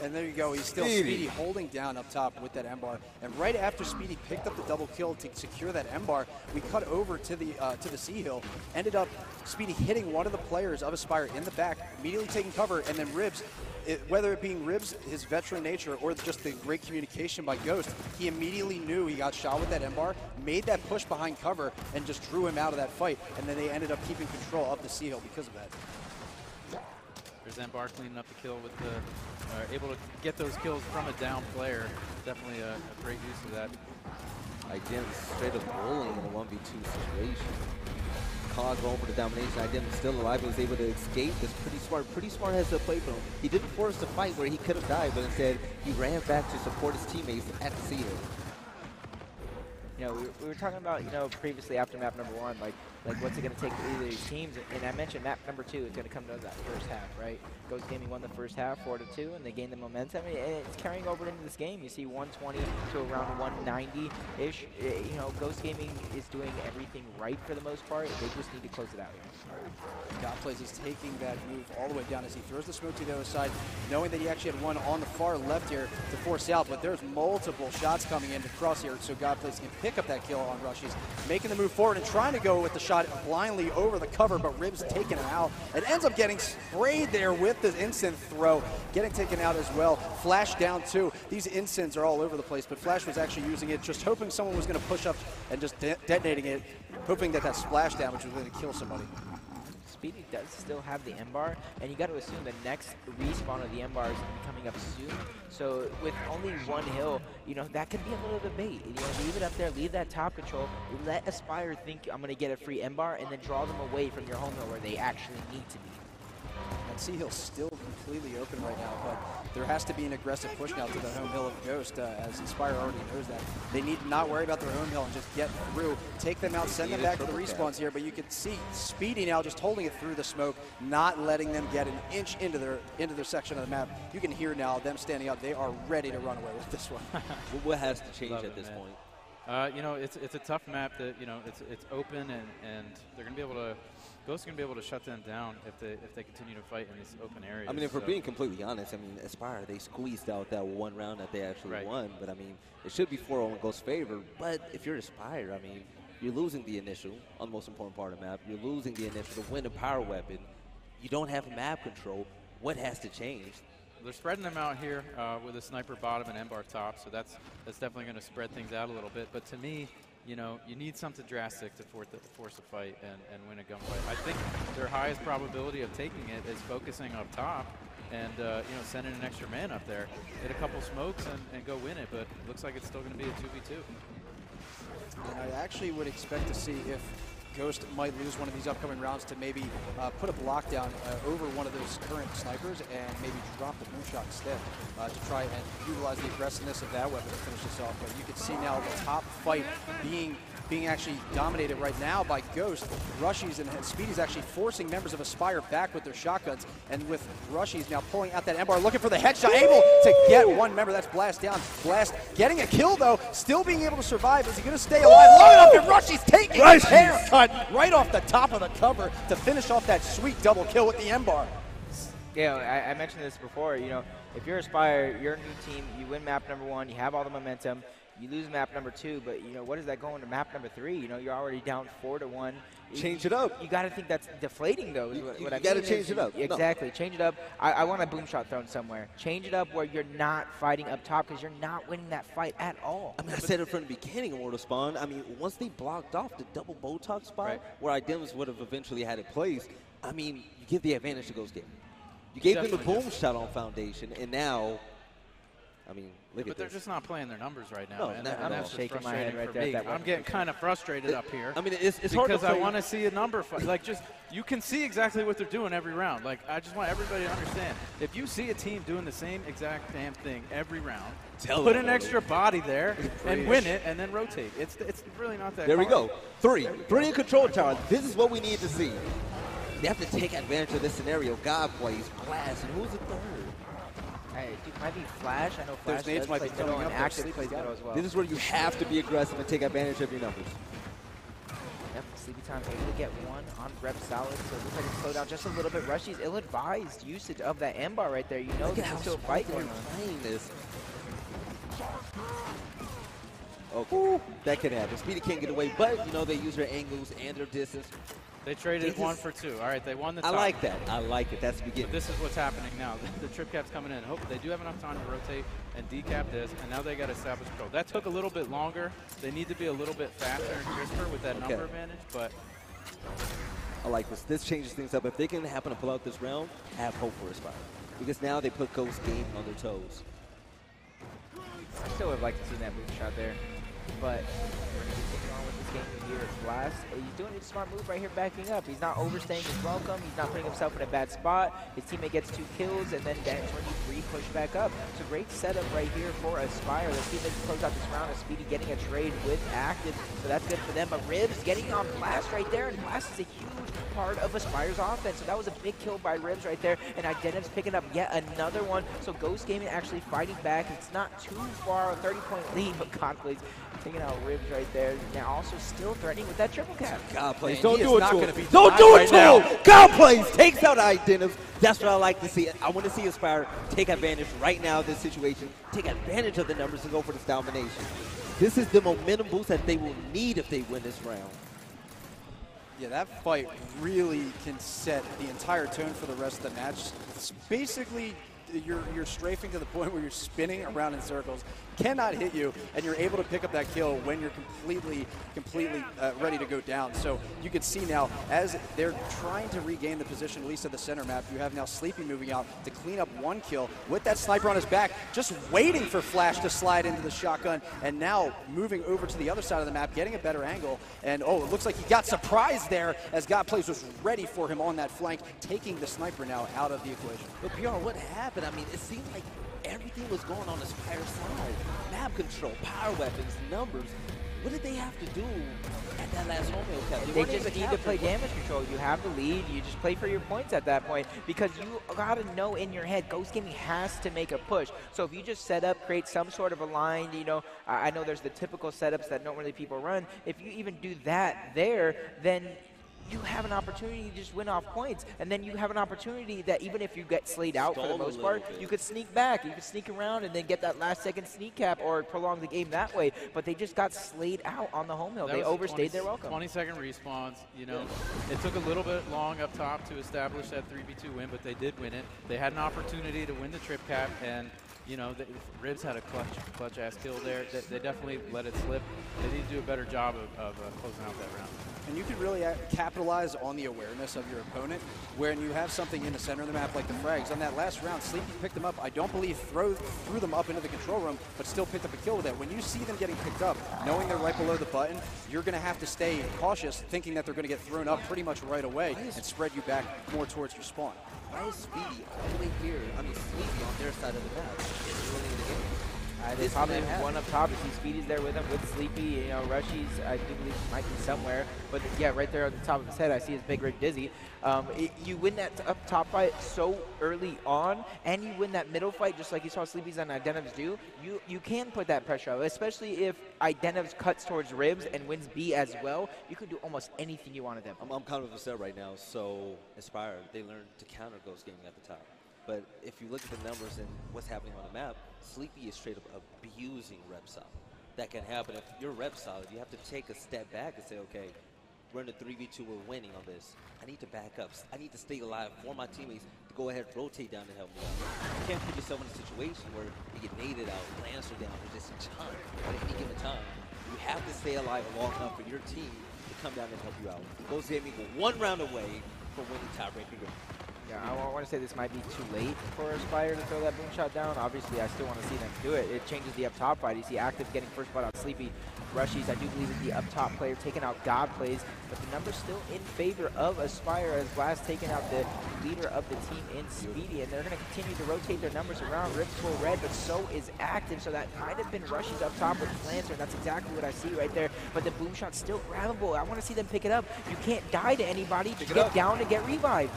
And there you go. He's still Speedy holding down up top with that M-bar. And right after Speedy picked up the double kill to secure that M-bar, we cut over to the C hill. Ended up Speedy hitting one of the players of Aspire in the back, immediately taking cover, and then Ribs, whether it being Ribs, his veteran nature, or just the great communication by Ghost, he immediately knew he got shot with that M-bar, made that push behind cover, and just drew him out of that fight. And then they ended up keeping control of the C hill because of that. There's M-bar cleaning up the kill with the, able to get those kills from a down player. Definitely a great use of that. Again, straight up bullying in a 1v2 situation. Cog going for the domination. Again, still alive. He was able to escape. That's pretty smart. Pretty smart has to play for him. He didn't force the fight where he could have died, but instead he ran back to support his teammates at the C hill. You know, we were talking about, you know, previously after map number 1, like what's it going to take for either of these teams? And I mentioned map number 2 is going to come to that first half, right? Ghost Gaming won the first half, 4-2, and they gained the momentum. And it's carrying over into this game. You see 120 to around 190-ish. You know, Ghost Gaming is doing everything right for the most part. They just need to close it out here. Godplays is taking that move all the way down as he throws the smoke to the other side, knowing that he actually had one on the far left here to force out, but there's multiple shots coming in across here, so Godplays can pick up that kill on Rushies, making the move forward and trying to go with the shot blindly over the cover, but Ribs taking him out. It ends up getting sprayed there with the instant throw, getting taken out as well. Flash down too. These instants are all over the place, but Flash was actually using it, just hoping someone was going to push up and just detonating it, hoping that that splash damage was going to kill somebody. Speedy does still have the M-bar, and you got to assume the next respawn of the M-bar is coming up soon. So with only one hill, you know, that could be a little debate. You know, leave it up there, leave that top control, let Aspire think I'm going to get a free M-bar, and then draw them away from your home hill where they actually need to be. And C hill's still completely open right now, but there has to be an aggressive push now to the home hill of Ghost, as Aspire already knows that. They need to not worry about their home hill and just get through, take them out, send them back to the respawns here, but you can see Speedy now just holding it through the smoke, not letting them get an inch into their section of the map. You can hear now them standing out. They are ready to run away with this one. What has to change at this point? You know, it's a tough map that, you know, it's open and they're going to be able to Ghost going to be able to shut them down if they continue to fight in this open area. I mean, if we're being completely honest, I mean, Aspire, they squeezed out that one round that they actually won. But, I mean, it should be 4-0 in Ghost's favor. But if you're Aspire, I mean, you're losing the initial on the most important part of the map. You're losing the initial to win a power weapon. You don't have map control. What has to change? They're spreading them out here with a sniper bottom and M-bar top, so that's definitely going to spread things out a little bit. But to me, you know, you need something drastic to force a fight and win a gunfight. I think their highest probability of taking it is focusing up top and, you know, sending an extra man up there, hit a couple smokes and go win it. But it looks like it's still going to be a 2v2. And I actually would expect to see if Ghost might lose one of these upcoming rounds to maybe put a block down over one of those current snipers and maybe drop the boom shot instead to try and utilize the aggressiveness of that weapon to finish this off. But you can see now the top fight being actually dominated right now by Ghost. Rushies and Speedy's actually forcing members of Aspire back with their shotguns, and with Rushies now pulling out that M-bar, looking for the headshot, able to get one member. That's Blast down. Blast getting a kill though, still being able to survive. Is he going to stay alive long enough? And Rushies taking his haircut right off the top of the cover to finish off that sweet double kill with the M-bar. Yeah, I mentioned this before. You know, if you're Aspire, you're a new team, you win map number 1, you have all the momentum. You lose map number 2, but you know what is that going to map number 3? You know you're already down 4-1. Change it up. You got to think that's deflating, though. Is what I mean. You got to change it up. Exactly, change it up. I want a boom shot thrown somewhere. Change it up where you're not fighting up top because you're not winning that fight at all. I mean, I said it from the beginning of Mortal Spawn. I mean, once they blocked off the double Botox spot where Idems would have eventually had it placed, I mean, you give the advantage to Ghost Game. You gave them the boom shot on Foundation, and now, I mean, look at this. But they're just not playing their numbers right now. No, and not at that's all. Shaking my head right there. I'm getting kind of frustrated up here. I mean, it's hard because to play. I want to see a number fight. Like, just you can see exactly what they're doing every round. Like, I just want everybody to understand. If you see a team doing the same exact damn thing every round, put an extra body there and win it, and then rotate. It's really not that. There we hard. go. Three in control tower. This is what we need to see. They have to take advantage of this scenario. God plays, Blast, and who's the third? Hey, dude, might be Flash. I know Flash Those nades might be plays middle coming and up there. Active plays middle as well. This is where you have to be aggressive and take advantage of your numbers. Yep, Sleepy Time able to get one on Rep Solid, so it looks like it's slowed down just a little bit. Rushy's ill-advised usage of that M-bar right there. You know Look at there's how still a smart fight going on. playing this. Okay, that could happen. Speedy can't get away, but you know they use their angles and their distance. They traded 1 for 2. All right, they won the top. I like that. I like it. That's the So beginning. this is what's happening now. The trip cap's coming in. Hope they do have enough time to rotate and decap this, and now they got to establish control. That took a little bit longer. They need to be a little bit faster and crisper with that number advantage, but I like this. This changes things up. If they can happen to pull out this round, have hope for Aspire. Because now they put Ghost Game on their toes. I still would have liked to see that move shot there, but we're going to be taking on with this game here at Blast. He's doing a smart move right here backing up. He's not overstaying his welcome. He's not putting himself in a bad spot. His teammate gets 2 kills, and then that 23 push back up. It's a great setup right here for Aspire. Let's see if they can close out this round. Of Speedy getting a trade with Active, so that's good for them. But Ribs getting on Blast right there, and Blast is a huge part of Aspire's offense. So that was a big kill by Ribs right there, and Identiv's picking up yet another one. So Ghost Gaming actually fighting back. It's not too far, a 30-point lead, but Godplays taking out Ribs right there. Now also still threatening with that triple cap. God plays. Man, Don't he do is it not to gonna him. be Don't denied do it right to now. him. God plays. Takes out Identiv. That's what I like to see. I want to see Aspire take advantage right now of this situation. Take advantage of the numbers and go for this domination. This is the momentum boost that they will need if they win this round. Yeah, that fight really can set the entire tone for the rest of the match. It's basically, you're strafing to the point where you're spinning around in circles, cannot hit you, and you're able to pick up that kill when you're completely ready to go down. So you can see now, as they're trying to regain the position, at least at the center map, you have now Sleepy moving out to clean up 1 kill with that sniper on his back, just waiting for Flash to slide into the shotgun, and now moving over to the other side of the map, getting a better angle, and oh, it looks like he got surprised there as Godplays was ready for him on that flank, taking the sniper now out of the equation. But PR, what happened? I mean, it seemed like everything was going on Aspire's side. Map control, power weapons, numbers. What did they have to do at that last home cap? They just need to play damage control. You have the lead. You just play for your points at that point because you got to know in your head Ghost Gaming has to make a push. So if you just set up, create some sort of a line, you know, I know there's the typical setups that normally people run. If you even do that there, then you have an opportunity to just win off points. And then you have an opportunity that even if you get slayed out for the most part, you could sneak back. You could sneak around and then get that last-second sneak cap or prolong the game that way. But they just got slayed out on the home hill. They overstayed their welcome. 20-second respawns. You know, it took a little bit long up top to establish that 3v2 win, but they did win it. They had an opportunity to win the trip cap, and you know, Ribs had a clutch-ass kill there. They definitely let it slip. They need to do a better job of closing out that round. And you can really capitalize on the awareness of your opponent when you have something in the center of the map like the frags. On that last round, Sleepy picked them up. I don't believe threw them up into the control room, but still picked up a kill with it. When you see them getting picked up, knowing they're right below the button, you're going to have to stay cautious, thinking that they're going to get thrown up pretty much right away and spread you back more towards your spawn. Why is Speedy all the way here? I mean, Sleepy on their side of the map. It's really in the game. They probably have one up top. You see Speedy's there with him, with Sleepy. You know, Rushy's, I do believe, might be somewhere. But yeah, right there on the top of his head, I see his big rig Dizzy. You win that up top fight so early on, and you win that middle fight just like you saw Sleepy's and Idenevs do. You can put that pressure out, especially if Idenevs cuts towards Ribs and wins B as well. You could do almost anything you want of them. I'm kind of upset right now. So Aspire, they learned to counter Ghost Gaming at the top. But if you look at the numbers and what's happening on the map, Sleepy is straight up abusing Repsol. That can happen. If you're Repsol, you have to take a step back and say, okay, we're in the 3v2, we're winning on this. I need to back up. I need to stay alive for my teammates to go ahead and rotate down to help me out. You can't put yourself in a situation where you get naded out, Lancer down, or just chunk at any given time. You have to stay alive long enough for your team to come down and help you out. Ghost Gaming go one round away from winning tiebreaker. Yeah, I want to say this might be too late for Aspire to throw that boom shot down. Obviously, I still want to see them do it. It changes the up top fight. You see Active getting first blood on Sleepy. Rushies, I do believe, is the up top player taking out God plays, but the number's still in favor of Aspire as Blast taking out the leader of the team in Speedy, and they're going to continue to rotate their numbers around. Rips full red, but so is Active, so that might have been Rushies up top with Lancer, and that's exactly what I see right there. But the boom shot's still grabbable. I want to see them pick it up. You can't die to anybody. Get down and get revived.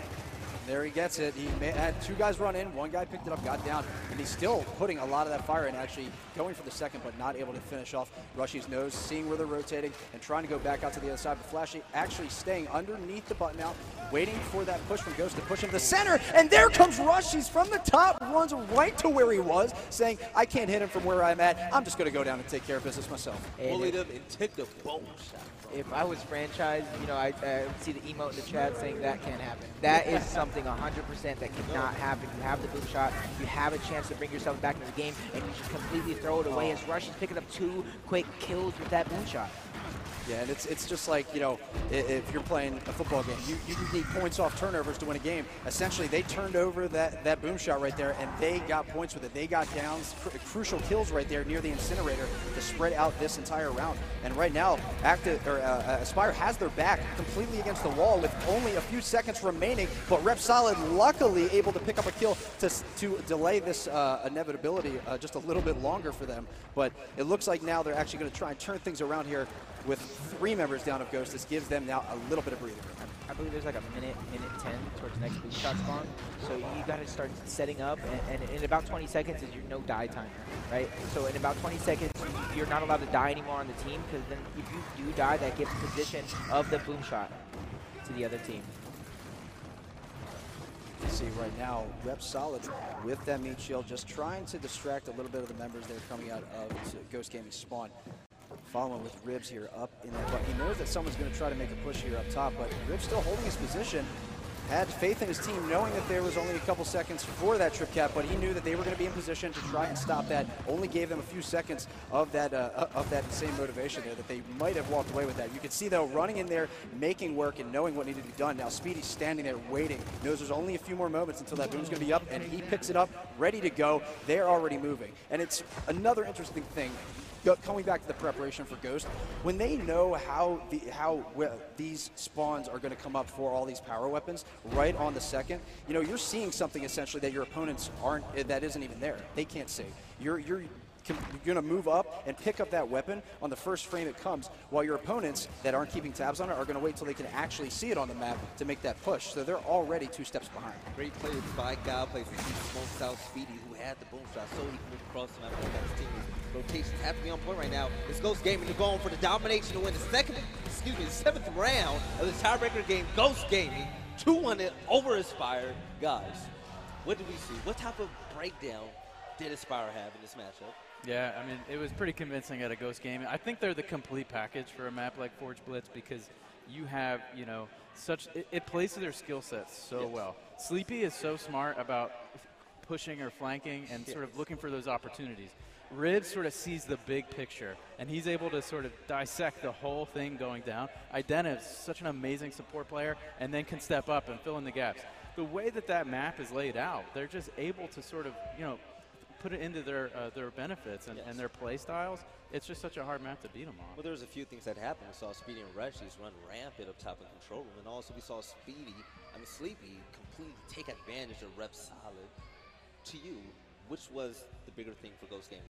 There he gets it. He had two guys run in, one guy picked it up, got down, and he's still putting a lot of that fire in, actually going for the second, but not able to finish off Rushy's nose, seeing where they're rotating, and trying to go back out to the other side. But Flashy actually staying underneath the button out, waiting for that push from Ghost to push him to the center, and there comes Rushy's from the top, runs right to where he was, saying, I can't hit him from where I'm at. I'm just going to go down and take care of business myself. Bullied him and took the boom shot. If I was franchised, you know, I would see the emote in the chat saying that can't happen. That is something 100% that cannot happen. You have the boom shot, you have a chance to bring yourself back into the game, and you just completely throw it away as Rush is picking up 2 quick kills with that boom shot. Yeah, and it's just like, you know, if you're playing a football game, you need points off turnovers to win a game. Essentially, they turned over that boom shot right there, and they got points with it. They got downs, crucial kills right there near the incinerator to spread out this entire round. And right now, Aspire has their back completely against the wall with only a few seconds remaining, but Rep Solid luckily able to pick up a kill to delay this inevitability just a little bit longer for them. But it looks like now they're actually going to try and turn things around here with 3 members down of Ghost. This gives them now a little bit of breathing room. I believe there's like a minute 10 towards the next boom shot spawn. So you got to start setting up, and in about 20 seconds is your no die timer, right? So in about 20 seconds, you're not allowed to die anymore on the team, because then if you do die, that gives position of the boom shot to the other team. You see right now, Rep Solid with that meat shield, just trying to distract a little bit of the members that are coming out of Ghost Gaming spawn. Following with Ribs here up in that butt. He knows that someone's going to try to make a push here up top, but Ribs still holding his position. Had faith in his team, knowing that there was only a couple seconds for that trip cap, but he knew that they were going to be in position to try and stop that. Only gave them a few seconds of that insane motivation there that they might have walked away with that. You can see, though, running in there, making work, and knowing what needed to be done. Now Speedy's standing there waiting. Knows there's only a few more moments until that boom's going to be up, and he picks it up, ready to go. They're already moving. And it's another interesting thing. Coming back to the preparation for Ghost, when they know how these spawns are going to come up for all these power weapons right on the second, you know, you're seeing something essentially that your opponents that isn't even there. They can't see. You're going to move up and pick up that weapon on the first frame it comes, while your opponents that aren't keeping tabs on it are going to wait till they can actually see it on the map to make that push. So they're already 2 steps behind. Great play by God plays. He smokes out Speedy, who had the boom shot, so he can move across the map. His team rotations have to be on point right now. It's Ghost Gaming. They're going for the domination to win the second excuse me, the 7th round of the tiebreaker game, Ghost Gaming, 2-1 over Aspire. Guys, what did we see? What type of breakdown did Aspire have in this matchup? Yeah, I mean, it was pretty convincing at a Ghost Gaming. I think they're the complete package for a map like Forge Blitz because you have, you know, it plays to their skill sets so well. Sleepy is so smart about pushing or flanking and sort of looking for those opportunities. Rib sort of sees the big picture, and he's able to sort of dissect the whole thing going down. Idena is such an amazing support player and then can step up and fill in the gaps. The way that that map is laid out, they're just able to sort of, you know, put it into their benefits and their play styles. It's just such a hard map to beat them on. Well, there was a few things that happened. We saw Speedy and Rushies run rampant up top of the control room, and also we saw Sleepy completely take advantage of Rep Solid. To you, which was the bigger thing for Ghost Gaming?